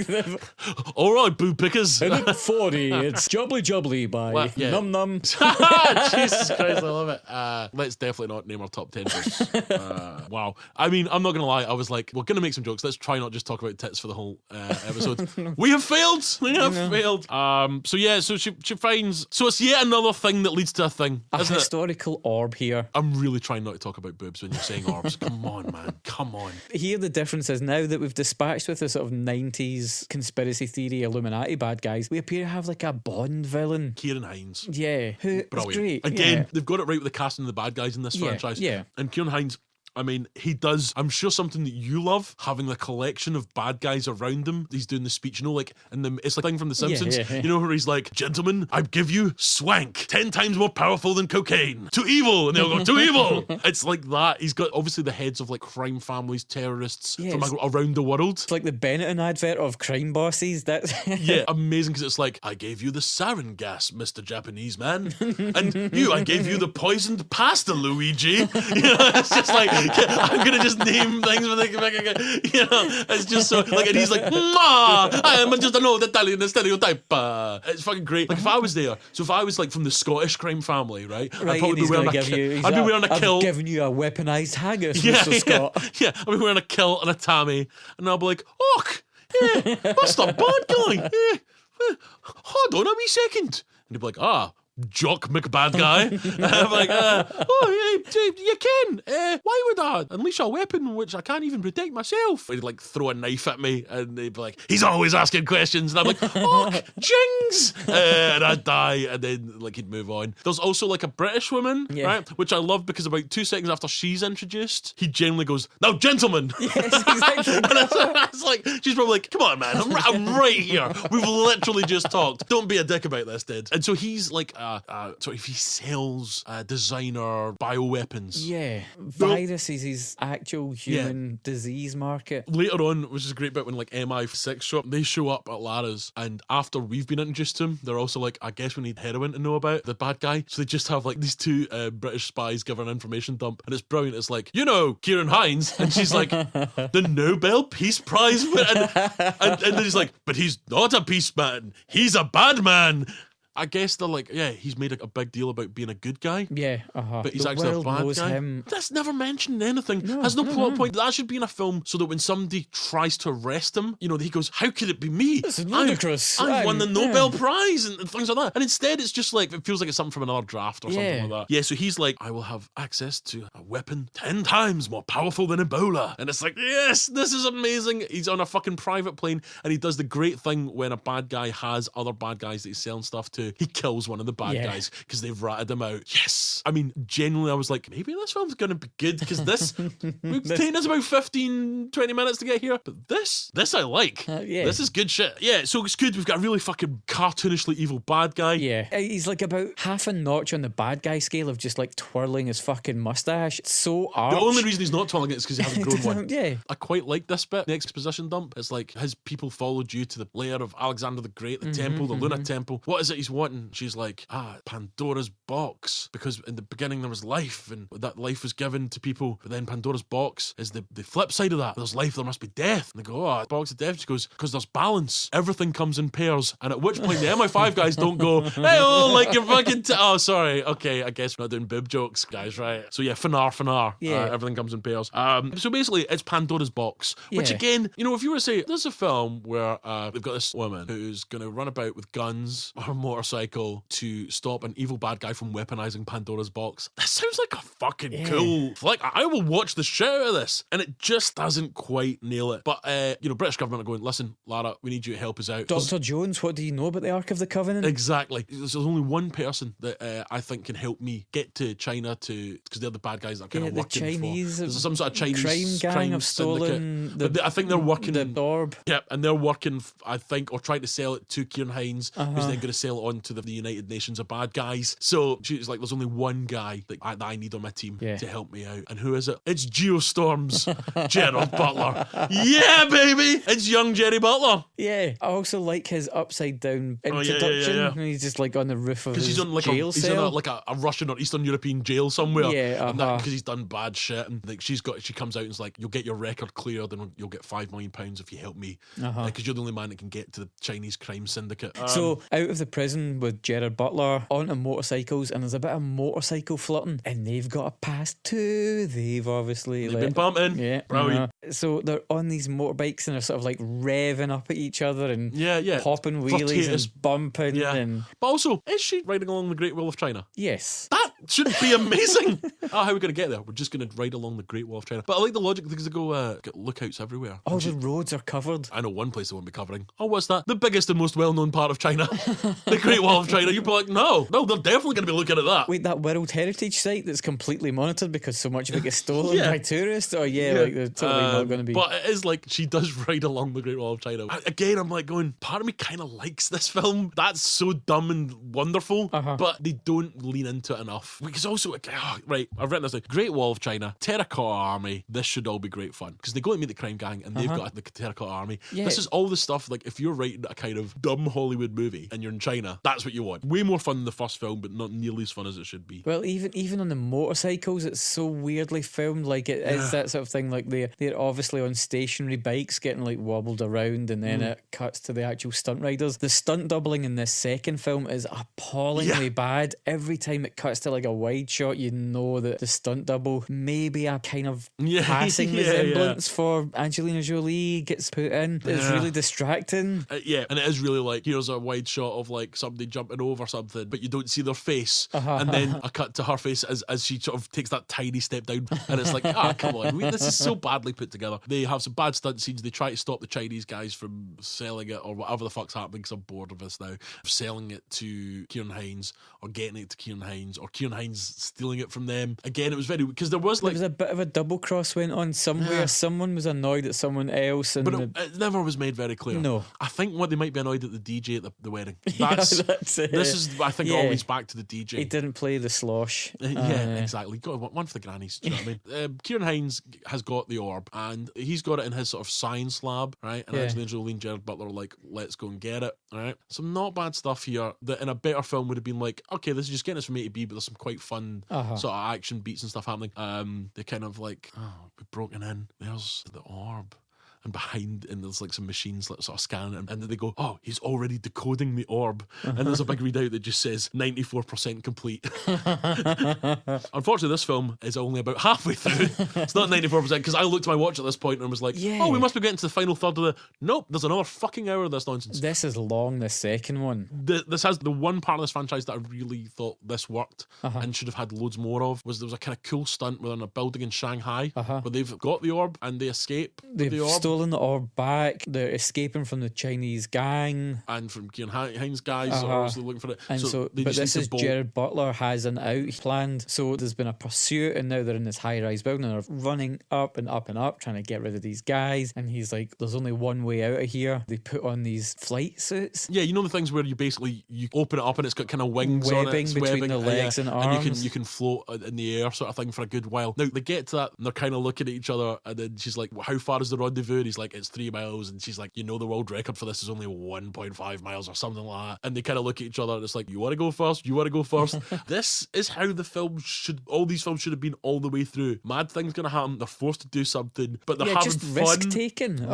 Like All right, boob pickers. and at 40, it's Jubbly Jubbly by Well, yeah. Num Num. Jesus Christ, I love it. Let's definitely not name our top 10 books. Wow. I mean, I'm not going to lie. I was like, we're going to make some jokes. Let's try not just talk about tits for the whole episode. We have failed. We have failed. So yeah, so she finds... So it's yet another thing that leads to a thing, A isn't it? historical orb here. I'm really trying not to talk about boobs when you're saying orbs. Come on, man. Come on. Here the difference is now that we've dispatched with the sort of 90s conspiracy theory Illuminati bad guys, we appear to have like a Bond villain. Kieran Hines. Yeah, who is Brilliant. great. Again, Yeah. they've got it right with the casting of the bad guys in this franchise. yeah. And Kieran Hines, I mean, he does, I'm sure, something that you love, having the collection of bad guys around him. He's doing the speech, you know, like, and it's like a thing from The Simpsons, yeah. you know, where he's like, gentlemen, I give you swank, 10 times more powerful than cocaine. To evil. And they'll go, to evil. It's like that. He's got, obviously, the heads of, like, crime families, terrorists from like, around the world. It's like the Benetton advert of crime bosses. That's Yeah, amazing, because it's like, I gave you the sarin gas, Mr. Japanese man. And you, I gave you the poisoned pasta, Luigi. You know, it's just like, I'm going to just name things with you know, it's just so, like, and he's like, I am just an old Italian stereotype. It's fucking great. Like, if I was there, so if I was, like, from the Scottish crime family, right, I'd probably be wearing I'd be wearing a kilt. I've given you a weaponized haggis, Yeah, Mr. Scott. yeah, I'd be wearing a kilt and a tammy, and I'll be like, yeah, that's the bad guy. Hold on a wee second. And he'd be like, Jock McBad guy. And I'm like, you can. Why would I unleash a weapon which I can't even protect myself? He'd like throw a knife at me, and they'd be like, he's always asking questions. And I'm like, jings! And I'd die, and then like he'd move on. There's also like a British woman, right? Which I love because about 2 seconds after she's introduced, he generally goes, now gentlemen! Yes, exactly. And it's like, she's probably like, come on, man, I'm right here. We've literally just talked. Don't be a dick about this, dude. And so he's like he sells designer bioweapons. Yeah, virus is his actual human disease market. Later on, which is a great bit when like MI6 show up, they show up at Lara's, and after we've been introduced to him, they're also like, I guess we need heroin to know about the bad guy. So they just have like these two British spies give her an information dump, and it's brilliant. It's like, Kieran Hines, and she's like, the Nobel Peace Prize winner, and then he's like, but he's not a peace man, he's a bad man. I guess they're like, he's made a big deal about being a good guy. Yeah, but he's actually a bad guy. Him. That's never mentioned in anything. Has no plot point. That should be in a film so that when somebody tries to arrest him, he goes, how could it be me? This is ludicrous. I've won the Nobel Prize and things like that. And instead it's just like, it feels like it's something from another draft or something like that. Yeah, so he's like, I will have access to a weapon 10 times more powerful than Ebola. And it's like, yes, this is amazing. He's on a fucking private plane, and he does the great thing when a bad guy has other bad guys that he's selling stuff to. He kills one of the bad guys because they've ratted him out. Yes. I mean, genuinely, I was like, maybe this film's going to be good because this it's taken us about 15, 20 minutes to get here. But this I like. This is good shit. Yeah, so it's good. We've got a really fucking cartoonishly evil bad guy. Yeah. He's like about half a notch on the bad guy scale of just like twirling his fucking mustache. It's so arch. The only reason he's not twirling it is because he hasn't grown one. Yeah. I quite like this bit. The exposition dump. It's like his people followed you to the lair of Alexander the Great, the temple, the Luna Temple. What is it he's wanting? She's like, Pandora's box, because in the beginning there was life, and that life was given to people, but then Pandora's box is the flip side of that. There's life, there must be death. And they go, box of death. She goes, because there's balance. Everything comes in pairs. And at which point the MI5 guys don't go, hey, like you're fucking sorry, okay, I guess we're not doing boob jokes, guys, right? So yeah, fanar. Yeah. Everything comes in pairs. So basically it's Pandora's box, which again, if you were to say there's a film where they've got this woman who's going to run about with guns or a motorcycle to stop an evil bad guy from weaponizing Pandora's box. That sounds like a fucking cool flick. I will watch the shit out of this. And it just doesn't quite nail it. But, British government are going, listen, Lara, we need you to help us out. Dr. Jones, what do you know about the Ark of the Covenant? Exactly. There's only one person that I think can help me get to China because they're the bad guys that are kind of working Chinese for. There's some sort of Chinese crime gang have stolen I think they're working the orb. Yeah, and they're working, I think, or trying to sell it to Kieran Hines, who's then going to sell it on to the United Nations of bad guys. So she's like, there's only one guy that I need on my team to help me out. And who is it? It's Geostorm's Gerard Butler. Yeah, baby! It's young Jerry Butler. Yeah. I also like his upside down introduction. Yeah. He's just like on the roof of his he's on like jail cell. He's in a Russian or Eastern European jail somewhere. Yeah, because he's done bad shit. And like she comes out and is like, you'll get your record cleared and you'll get £5 million if you help me. Because you're the only man that can get to the Chinese crime syndicate. So out of the prison with Gerard Butler onto motorcycles, and there's a bit of motorcycle flirting, and they've got a pass too. They've obviously been bumping. Yeah, brilliant. So they're on these motorbikes and they're sort of like revving up at each other and popping wheelies and bumping. But also, is she riding along the Great Wall of China? Yes. That should be amazing. How are we going to get there? We're just going to ride along the Great Wall of China. But I like the logic because they go get lookouts everywhere. Oh, the roads are covered. I know one place they won't be covering. Oh, what's that? The biggest and most well-known part of China. The Great Wall of China. You'd be like, no, they're definitely going to be looking at that. Wait, that World Heritage site that's completely monitored because so much of it gets stolen by tourists? Oh, like they're totally not going to be. But it is like, she does ride along the Great Wall of China. Again, I'm like going, part of me kind of likes this film. That's so dumb and wonderful, but they don't lean into it enough. Because also, right, I've written this down. Great Wall of China, Terracotta Army, this should all be great fun. Because they go and meet the crime gang and they've got the Terracotta Army. Yeah. This is all the stuff, like if you're writing a kind of dumb Hollywood movie and you're in China, that's what you want. Way more fun than the first film, but not nearly as fun as it should be. Well, even on the motorcycles, it's so weirdly filmed. Like it is that sort of thing. Like they're obviously on stationary bikes getting like wobbled around, and then it cuts to the actual stunt riders. The stunt doubling in this second film is appallingly bad. Every time it cuts to like a wide shot, you know that the stunt double maybe a kind of passing resemblance for Angelina Jolie gets put in. It's really distracting. And it is really like, here's a wide shot of like somebody jumping over something, but you don't see their face, and then a cut to her face as she sort of takes that tiny step down, and it's like, come on, this is so badly put together. They have some bad stunt scenes. They try to stop the Chinese guys from selling it or whatever the fuck's happening, because I'm bored of this now, of selling it to Kieran Hines or getting it to Kieran Hines Kieran Hines stealing it from them. Again, it was very, because there was like, there was a bit of a double cross went on somewhere. Yeah. Someone was annoyed at someone else, and but it never was made very clear. No. I think what they might be annoyed at the DJ at the wedding. Yeah, that's it. This is, I think, Yeah. always back to the DJ. He didn't play the slosh. Yeah, exactly. Got one for the grannies. Do you know what I mean? Kieran Hines has got the orb, and he's got it in his sort of science lab, right? And Yeah. Angelina Jolie and Gerard Butler are like, let's go and get it, right? Some not bad stuff here that in a better film would have been like, okay, this is just getting us from A to B, but there's some quite fun sort of action beats and stuff happening. They kind of like, oh, we've broken in. There's the orb. And behind, and there's like some machines that sort of scan it, and then they go, oh, he's already decoding the orb. And there's a big readout that just says 94% complete. Unfortunately, this film is only about halfway through. It's not 94%, because I looked at my watch at this point and was like, oh, we must be getting to the final third of the... Nope, there's another fucking hour of this nonsense. This is long, the second one. This has the one part of this franchise that I really thought this worked and should have had loads more of, was there was a kind of cool stunt where they're in a building in Shanghai where they've got the orb and they escape with the orb. Stolen the orb back. They're escaping from the Chinese gang and from Kieran Hines guys that are obviously looking for it. And so they but just this need is to bolt. Gerard Butler has an out planned. So there's been a pursuit, and now they're in this high-rise building and they're running up and up and up trying to get rid of these guys. And he's like, there's only one way out of here. They put on these flight suits. Yeah, you know the things where you basically you open it up and it's got kind of wings on it. It's between the legs and arms. And you can float in the air sort of thing for a good while. Now they get to that and they're kind of looking at each other, and then she's like, well, how far is the rendezvous? And he's like, it's 3 miles. And she's like, you know, the world record for this is only 1.5 miles or something like that. And they kind of look at each other and it's like, you want to go first? You want to go first? This is how the film should, all these films should have been all the way through. Mad things going to happen. They're forced to do something, but they're having just fun. risk-taking.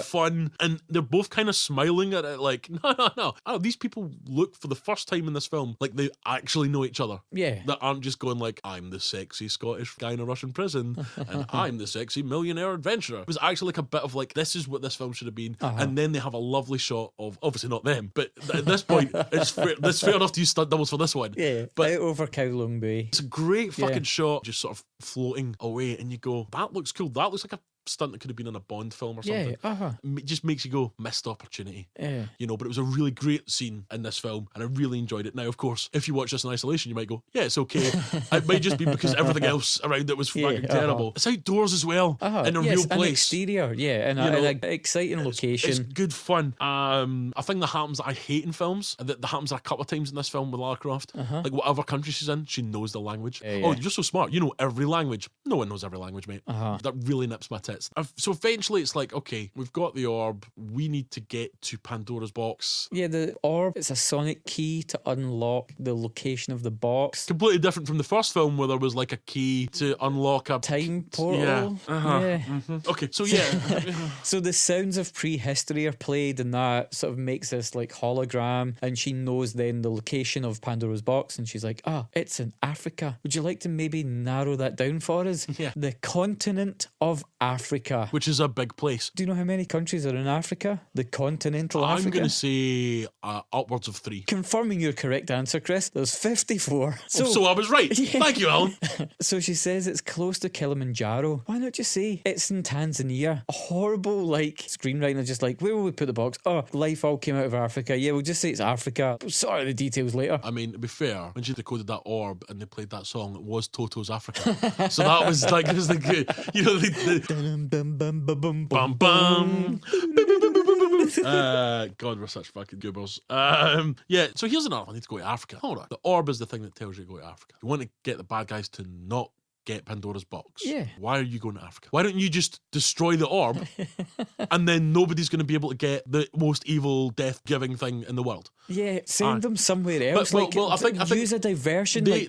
Fun. And they're both kind of smiling at it like, no. Oh, these people look for the first time in this film like they actually know each other. Yeah. That aren't just going like, I'm the sexy Scottish guy in a Russian prison and I'm the sexy millionaire adventurer. It was actually like a bit of like, this is what this film should have been. And then they have a lovely shot of, obviously not them, but at this point it's fair enough to use stunt doubles for this one. Yeah, but out over Kowloon Bay. it's a great fucking shot, just sort of floating away, and you go, that looks cool. That looks like a stunt that could have been in a Bond film or something. It just makes you go, missed opportunity. You know, but it was a really great scene in this film and I really enjoyed it. Now, of course, if you watch this in isolation, you might go, yeah, it's okay. It might just be because everything else around it was fucking terrible. It's outdoors as well, in a real place. An exterior, in an exciting location. It's good fun. A thing that happens that I hate in films, that happens a couple of times in this film with Lara Croft, like whatever country she's in, she knows the language. Oh, you're so smart. You know every language. No one knows every language, mate. That really nips my tits. So eventually it's like, okay, we've got the orb. We need to get to Pandora's box. Yeah, the orb, it's a sonic key to unlock the location of the box. Completely different from the first film where there was like a key to unlock a time portal. Okay, so yeah. So the sounds of prehistory are played, and that sort of makes this like hologram, and she knows then the location of Pandora's box, and she's like, it's in Africa. Would you like to maybe narrow that down for us? Yeah. The continent of Africa. Which is a big place. Do you know how many countries are in Africa? The continental Africa? I'm going to say upwards of 3. Confirming your correct answer, Chris, there's 54. So I was right. Thank you, Alan. So she says it's close to Kilimanjaro. Why not just say it's in Tanzania? A horrible, screenwriting is just like, where will we put the box? Oh, life all came out of Africa. Yeah, we'll just say it's Africa. We'll sort out the details later. I mean, to be fair, when she decoded that orb and they played that song, it was Toto's Africa. So that was like, it was like, you know, bum bum bum. God, we're such fucking goobers. Yeah, so here's another one. I need to go to Africa. Hold on. The orb is the thing that tells you to go to Africa. You want to get the bad guys to not get Pandora's box. Yeah. Why are you going to Africa? Why don't you just destroy the orb and then nobody's going to be able to get the most evil death-giving thing in the world? Yeah, send them somewhere else. But, I think use a diversion. They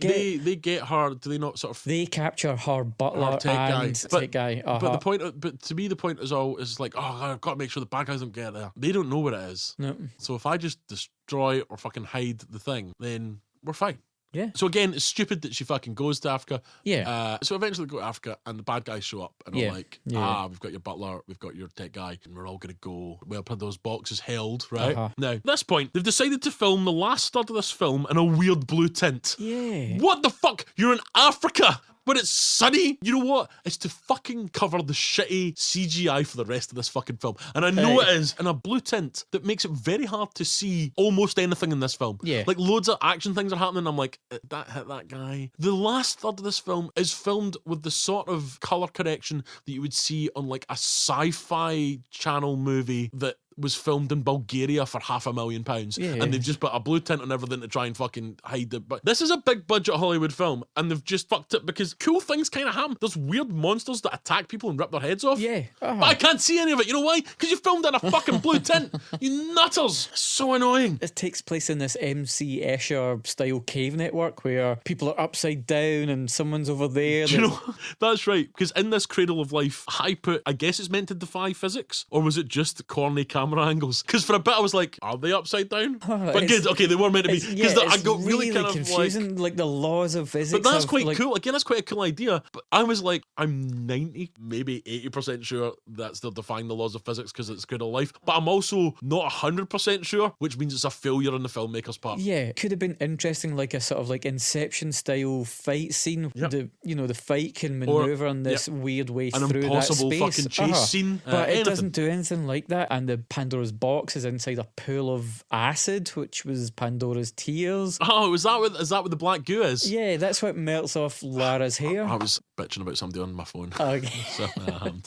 get her. Do they not sort of? They capture her butler and tech guy. But the point, but to me, the point is like, I've got to make sure the bad guys don't get there. They don't know what it is. No. So if I just destroy or fucking hide the thing, then we're fine. Yeah. So again, it's stupid that she fucking goes to Africa. Yeah. So eventually they go to Africa and the bad guys show up and are like, we've got your butler, we've got your tech guy, and we're all going to go where Pandora's box is held, right? Now, at this point, they've decided to film the last third of this film in a weird blue tint. Yeah. What the fuck? You're in Africa! when it's sunny. You know what? It's to fucking cover the shitty CGI for the rest of this fucking film. And I know it is in a blue tint that makes it very hard to see almost anything in this film. Yeah. Like loads of action things are happening. I'm like, that hit that guy. The last third of this film is filmed with the sort of colour correction that you would see on like a sci-fi channel movie that was filmed in Bulgaria for £500,000, and they've just put a blue tint on everything to try and fucking hide it. But this is a big budget Hollywood film, and they've just fucked it because cool things kind of happen. There's weird monsters that attack people and rip their heads off. But I can't see any of it. You know why? Because you filmed in a fucking blue tint. You nutters. So annoying. It takes place in this MC Escher style cave network where people are upside down and someone's over there. Do you know, that's right. Because in this Cradle of Life, I guess it's meant to defy physics, or was it just corny camera angles? Because for a bit I was like, are they upside down? But good, okay, they were meant to be. Because I got really kind of confusing, like the laws of physics. But that's quite cool. Again, that's quite a cool idea. But I was like, I'm 90, maybe 80% sure that's they're defying the laws of physics because it's Cradle of Life. But I'm also not 100% sure, which means it's a failure on the filmmaker's part. Yeah, could have been interesting, like a sort of like Inception style fight scene. Yep. The fight can maneuver in this weird way an through impossible that space. Fucking chase scene. But it doesn't do anything like that. And the Pandora's box is inside a pool of acid, which was Pandora's tears. Oh, is that what the black goo is? Yeah, that's what melts off Lara's hair. I was bitching about somebody on my phone. Okay.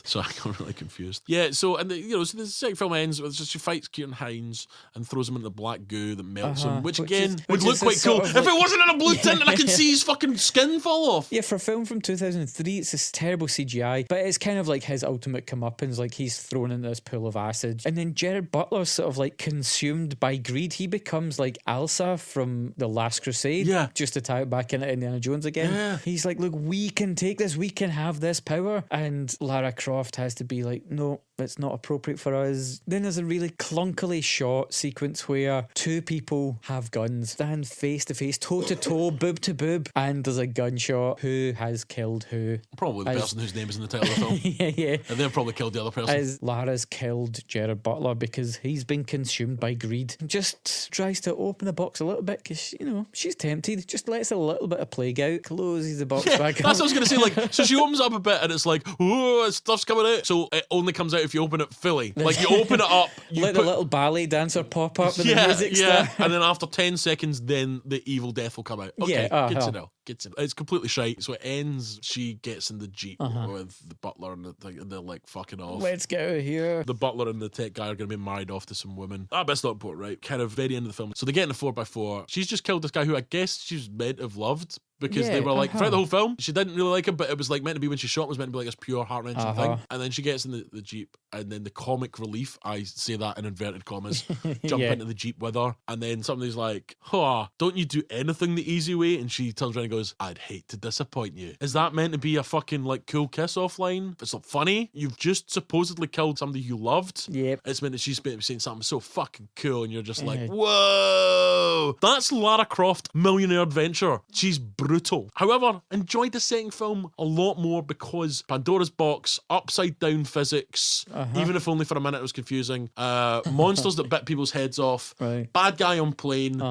So I got really confused. Yeah, so so the second film ends with just she fights Kieran Hines and throws him into the black goo that melts him, which again would look quite cool if it wasn't in a blue tint and I could see his fucking skin fall off. Yeah, for a film from 2003, it's this terrible CGI, but it's kind of like his ultimate comeuppance, like he's thrown into this pool of acid. And then Gerard Butler's sort of like consumed by greed. He becomes like Elsa from The Last Crusade. Yeah. Just to tie it back into Indiana Jones again. Yeah. He's like, look, we can take this, we can have this power. And Lara Croft has to be like, no, it's not appropriate for us. Then there's a really clunkily shot sequence where two people have guns, stand face to face, toe to toe, boob to boob, and there's a gunshot. Who has killed who? Probably the person whose name is in the title of the film. Yeah. And they've probably killed the other person. As Lara's killed Gerard Butler because he's been consumed by greed. Just tries to open the box a little bit because, she's tempted. Just lets a little bit of plague out, closes the box back up. That's what I was going to say. Like, so she opens up a bit and it's like, oh, stuff's coming out. So it only comes out if you open it fully. Like, you open it up. Let the little ballet dancer pop up and the music starts. And then after 10 seconds, then the evil death will come out. Okay, good to know. It's completely shite. So it ends, she gets in the Jeep with the butler and they're like fucking off. Let's get out of here. The butler and the tech guy are going to be married off to some woman. That's not important, right? Kind of very end of the film. So they get in a 4x4. She's just killed this guy who I guess she's meant to have loved. Because they were like, throughout the whole film, she didn't really like him, but it was like meant to be when she shot, it was meant to be like this pure heart-wrenching thing. And then she gets in the Jeep, and then the comic relief, I say that in inverted commas, jump into the Jeep with her, and then somebody's like, don't you do anything the easy way? And she turns around and goes, I'd hate to disappoint you. Is that meant to be a fucking like cool kiss off line? It's not funny. You've just supposedly killed somebody you loved. Yep. It's meant that she's meant to be saying something so fucking cool, and you're just like, whoa! That's Lara Croft, Millionaire Adventure. She's brutal. However, enjoyed the second film a lot more because Pandora's box, upside down physics, even if only for a minute it was confusing, monsters that bit people's heads off, bad guy on plane,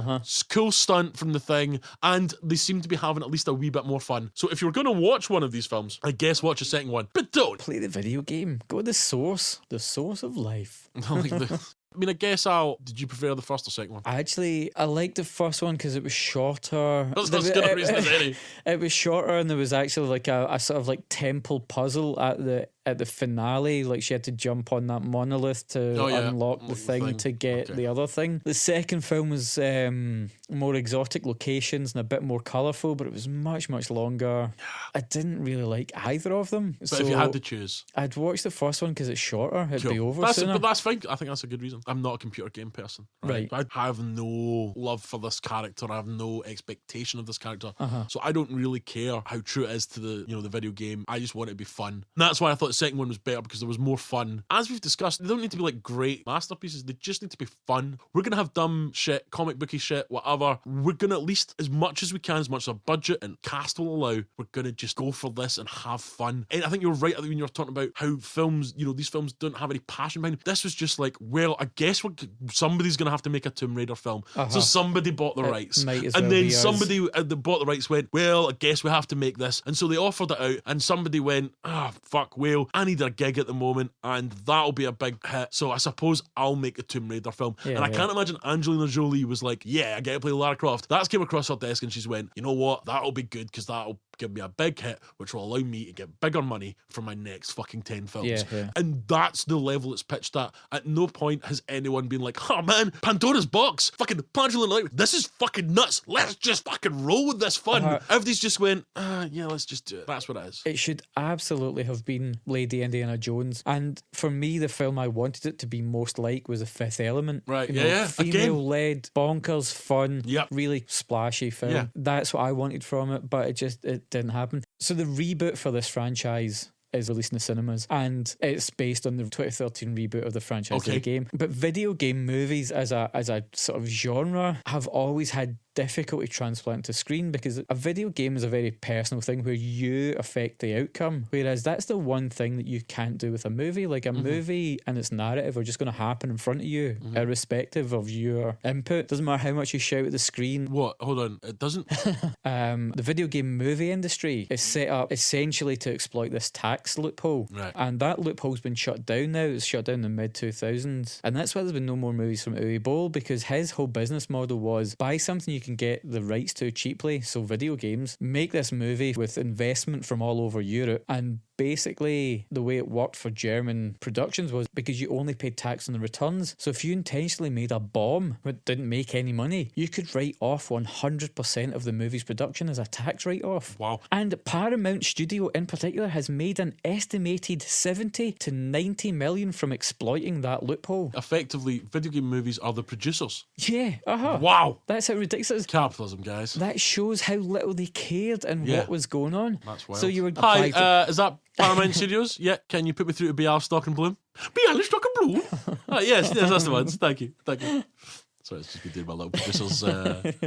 cool stunt from the thing, and they seem to be having at least a wee bit more fun. So if you're going to watch one of these films, I guess watch the second one, but don't play the video game. Go to the source of life. I guess did you prefer the first or second one? I liked the first one because it was shorter. That's not as good a reason as any. It was shorter and there was actually like a sort of like temple puzzle at the finale. Like she had to jump on that monolith to unlock the thing to get the other thing. The second film was more exotic locations and a bit more colourful, but it was much, much longer. I didn't really like either of them. But if you had to choose, I'd watch the first one because it's shorter. It'd be over sooner. But that's fine. I think that's a good reason. I'm not a computer game person. Right. I have no love for this character. I have no expectation of this character. So I don't really care how true it is to the the video game. I just want it to be fun. And that's why I thought the second one was better because there was more fun. As we've discussed, they don't need to be like great masterpieces. They just need to be fun. We're going to have dumb shit, comic booky shit, whatever. We're going to at least, as much as we can, as much as our budget and cast will allow, we're going to just go for this and have fun. And I think you're right when you're talking about how films, these films don't have any passion behind them. This was just like, well, I guess somebody's going to have to make a Tomb Raider film. So somebody bought the rights. And then somebody that bought the rights went, well, I guess we have to make this. And so they offered it out and somebody went, fuck, well, I need a gig at the moment and that'll be a big hit. So I suppose I'll make a Tomb Raider film. And I can't imagine Angelina Jolie was like, yeah, I get to play Lara Croft. That's came across her desk and she's went, you know what, that'll be good because that'll give me a big hit, which will allow me to get bigger money for my next fucking 10 films. And that's the level it's pitched at. At no point has anyone been like, oh man, Pandora's box, fucking Angelina Jolie, this is fucking nuts. Let's just fucking roll with this fun. Everybody's just went, yeah, let's just do it. That's what it is. It should absolutely have been Lady Indiana Jones. And for me, the film I wanted it to be most like was The Fifth Element. Right, Female-led, bonkers, fun, really splashy film. That's what I wanted from it, but it didn't happen. So the reboot for this franchise is released in the cinemas, and it's based on the 2013 reboot of the franchise of the game. But video game movies as a sort of genre have always had difficulty transplanting to screen because a video game is a very personal thing where you affect the outcome, whereas that's the one thing that you can't do with a movie. Like a movie and its narrative are just going to happen in front of you irrespective of your input. Doesn't matter how much you shout at the screen. What? Hold on, it doesn't? The video game movie industry is set up essentially to exploit this tax loophole, and that loophole's been shut down now. It's shut down in the mid-2000s, and that's why there's been no more movies from Uwe Boll, because his whole business model was buy something you can get the rights to cheaply, so video games, make this movie with investment from all over Europe, and basically the way it worked for German productions was because you only paid tax on the returns. So if you intentionally made a bomb but didn't make any money, you could write off 100% of the movie's production as a tax write-off. Wow. And Paramount Studio in particular has made an estimated 70 to 90 million from exploiting that loophole. Effectively, video game movies are the producers. Yeah, Wow. That's how ridiculous. Capitalism, guys. That shows how little they cared and what was going on. That's wild. So you would Hi, is that Paramount Studios? Yeah, can you put me through to Bialystok and Bloom? Bialystok and Bloom? Yes, that's the ones. Thank you. Sorry, it's just been doing my little producer's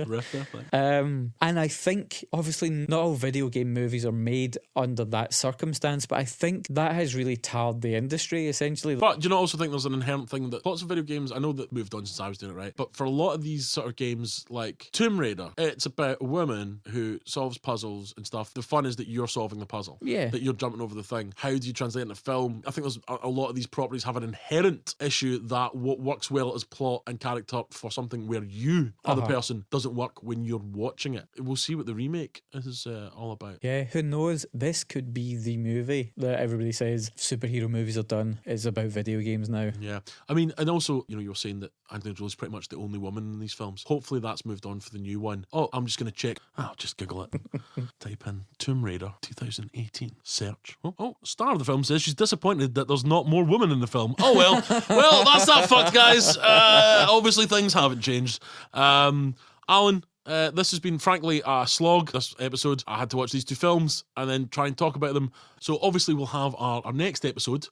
riff there. And I think, obviously, not all video game movies are made under that circumstance, but I think that has really tarred the industry, essentially. But do you not also think there's an inherent thing that lots of video games, I know that moved on since I was doing it, right? But for a lot of these sort of games, like Tomb Raider, it's about a woman who solves puzzles and stuff. The fun is that you're solving the puzzle. Yeah. That you're jumping over the thing. How do you translate it into film? I think there's a lot of these properties have an inherent issue that what works well as plot and character for something where you are the person doesn't work when you're watching it. We'll see what the remake is all about. Yeah, who knows? This could be the movie that everybody says superhero movies are done. It's about video games now. Yeah. I mean, and also, you were saying that Angelina Jolie's pretty much the only woman in these films. Hopefully that's moved on for the new one. Oh, I'm just going to check. I'll just Google it. Type in Tomb Raider 2018. Search. Oh, star of the film says she's disappointed that there's not more women in the film. Oh, well. Well, that's that fucked, guys. Obviously things haven't changed. Alan, this has been frankly a slog, this episode. I had to watch these two films and then try and talk about them. So obviously we'll have our next episode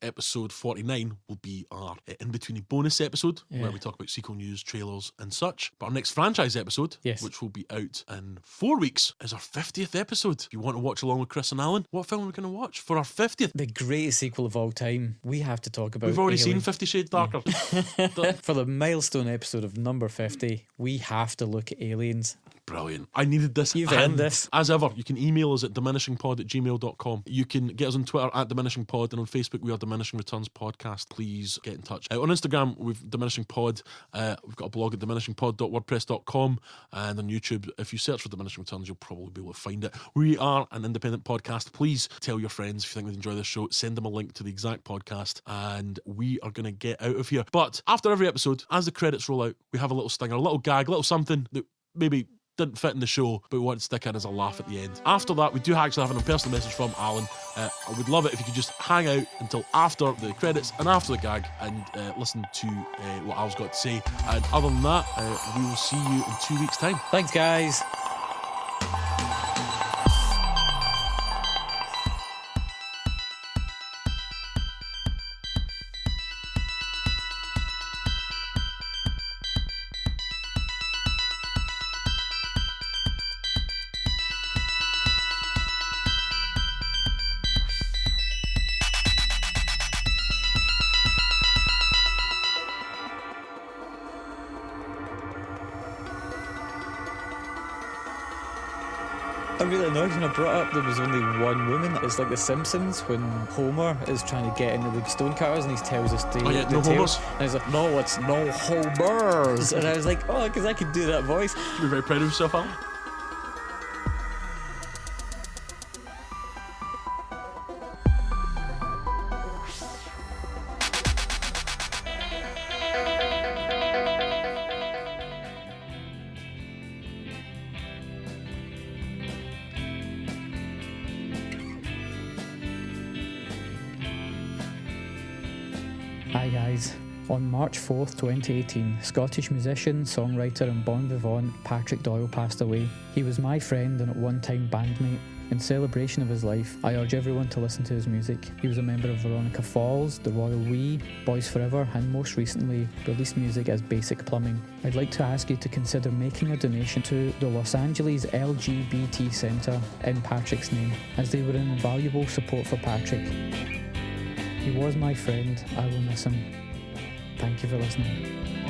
49, will be our in-between bonus episode where we talk about sequel news, trailers and such. But our next franchise episode, which will be out in 4 weeks, is our 50th episode. If you want to watch along with Chris and Alan, what film are we going to watch for our 50th? The greatest sequel of all time. We have to talk about. We've already seen 50 Shades Darker. For the milestone episode of number 50, we have to look at Aliens. Brilliant. I needed this. You've earned this. As ever, you can email us at diminishingpod@gmail.com. You can get us on Twitter at diminishingpod, and on Facebook we are Diminishing Returns Podcast. Please get in touch. On Instagram we've Diminishing Pod. We've got a blog at diminishingpod.wordpress.com, and on YouTube, if you search for Diminishing Returns, you'll probably be able to find it. We are an independent podcast. Please tell your friends if you think they'd enjoy this show. Send them a link to the exact podcast, and we are going to get out of here. But after every episode, as the credits roll out, we have a little stinger, a little gag, a little something that maybe didn't fit in the show, but we want to stick in as a laugh at the end. After that, we do actually have an personal message from Alan. I would love it if you could just hang out until after the credits and after the gag and listen to what Al's got to say. And other than that, we will see you in 2 weeks' time. Thanks, guys. I'm really annoyed when I brought up there was only one woman. It's like The Simpsons when Homer is trying to get into the stonecutters and he tells us the no tales. Homers. And he's like, no, it's no Homers. And I was like, oh, because I could do that voice. You're very proud of yourself, Alan. Hi guys. On March 4th, 2018, Scottish musician, songwriter and bon vivant Patrick Doyle passed away. He was my friend and at one time bandmate. In celebration of his life, I urge everyone to listen to his music. He was a member of Veronica Falls, The Royal We, Boys Forever, and most recently released music as Basic Plumbing. I'd like to ask you to consider making a donation to the Los Angeles LGBT Centre in Patrick's name, as they were an invaluable support for Patrick. He was my friend. I will miss him. Thank you for listening.